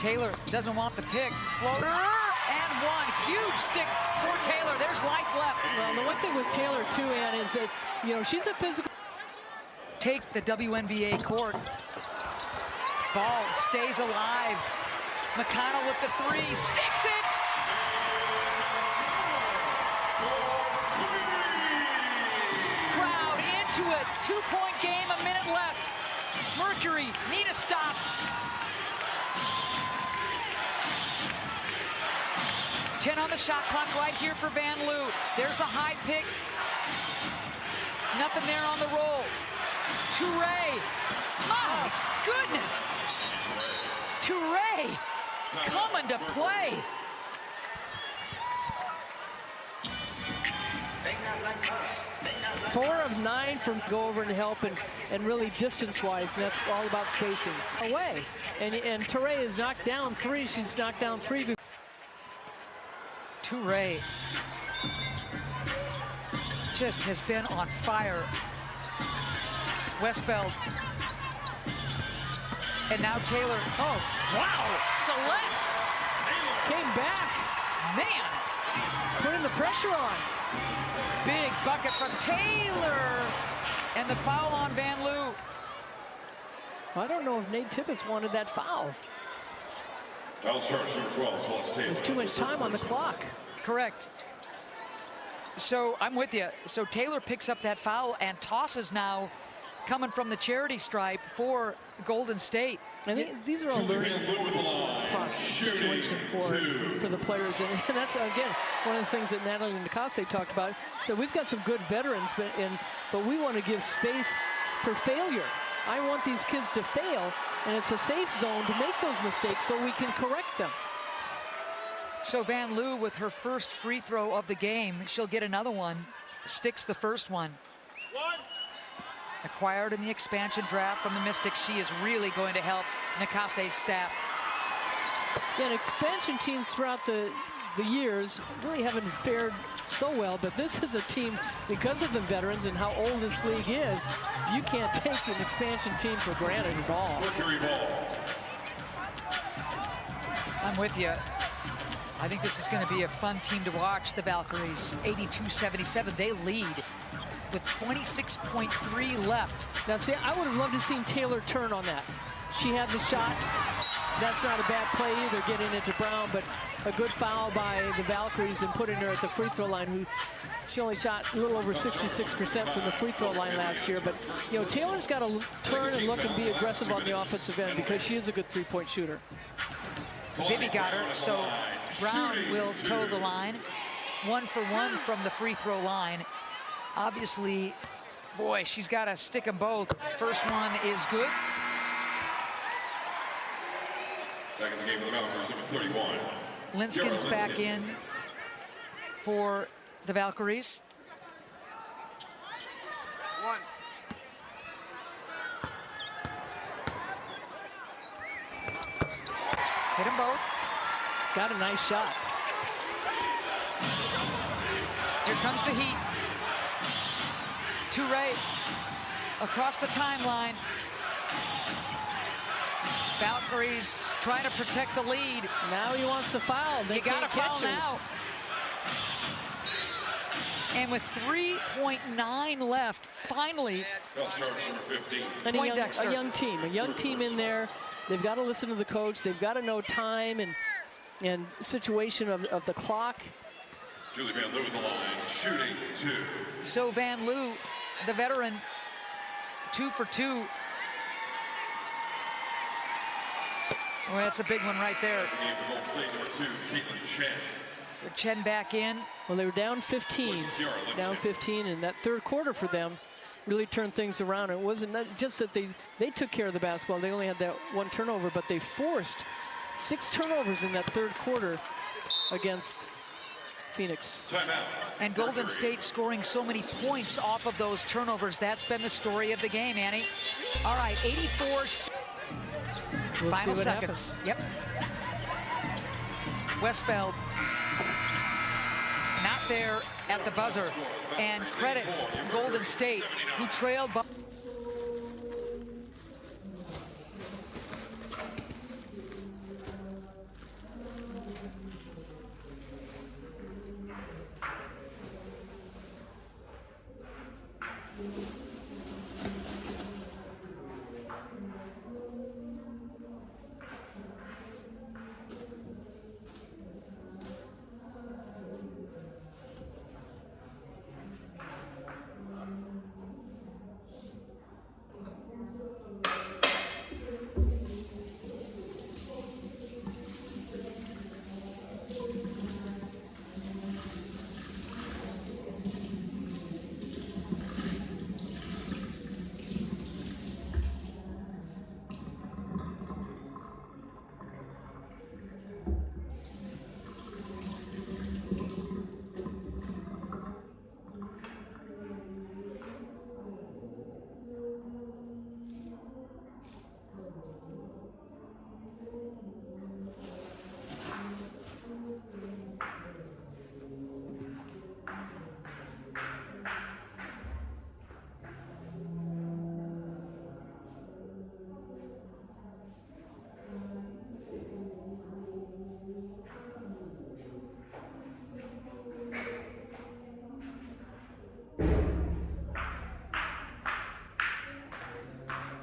Taylor doesn't want the pick. Floater and one. Huge stick for Taylor. There's life left. Well, the one thing with Taylor, too, Ann, is that, you know, she's a physical. Take the WNBA court. Ball stays alive. McConnell with the three, sticks it. Crowd into it. 2-point game, a minute left. Mercury need a stop. Ten on the shot clock right here for Van Loo. There's the high pick. Nothing there on the roll. Toure. My goodness. Toure coming to play. Four of 9 from go over and help, and really distance-wise, and that's all about spacing. Away. And Toure is knocked down 3. She's knocked down 3. Toure just has been on fire. Westbeld. And now Taylor. Oh, wow. Celeste came back. Man. Putting the pressure on. Big bucket from Taylor. And the foul on Van Loo. I don't know if Nate Tibbetts wanted that foul. I'll start shooter 12, Celeste Taylor. There's too much time on the clock. Correct. So I'm with you. So Taylor picks up that foul and tosses now, coming from the charity stripe for Golden State. And these are all learning situation for the players. And that's, again, one of the things that Natalie Nakase talked about. So we've got some good veterans, but we want to give space for failure. I want these kids to fail, and it's a safe zone to make those mistakes so we can correct them. So Van Loo with her first free throw of the game. She'll get another one. Sticks the first one. Acquired in the expansion draft from the Mystics. She is really going to help Nakase's staff. Yeah, and expansion teams throughout the the years really haven't fared so well, but this is a team, because of the veterans and how old this league is, you can't take an expansion team for granted at all. Mercury ball. I'm with you. I think this is going to be a fun team to watch, the Valkyries. 82-77, they lead with 26.3 left. Now, see, I would have loved to have seen Taylor turn on that. She had the shot. That's not a bad play either, getting it to Brown, but a good foul by the Valkyries and putting her at the free throw line, she only shot a little over 66% from the free throw line last year. But, you know, Taylor's got to turn and look and be aggressive on the offensive end because she is a good three-point shooter. Bibby got her, so Brown will toe the line. 1 for 1 from the free throw line. Obviously, boy, she's got to stick them both. First one is good. Back in the game for the Valkyries, number 31. Linskin's back in for the Valkyries. Hit them both. Got a nice shot. Here comes the heat. Toure across the timeline. Valkyries trying to protect the lead. Now he wants to foul. They You got to can't foul catch him. now. And with 3.9 left, finally, Foul charge number 15. And Poindexter. a young team in there. They've got to listen to the coach. They've got to know time and situation of the clock. Julie Van Loo at the line, shooting 2. so Van Loo, the veteran, 2 for 2. Well, that's a big one right there. Game for Golden State, number 2, Caitlin Chen. Chen back in. Well, they were down 15, and that third quarter for them really turned things around. It wasn't just that they took care of the basketball. They only had that one turnover, but they forced 6 turnovers in that third quarter against Phoenix. Timeout. And Golden State scoring so many points off of those turnovers. That's been the story of the game, Annie. All right, 84. We'll Final see what seconds. happens. Yep. Westbeld not there at the buzzer. And credit Golden State, who trailed by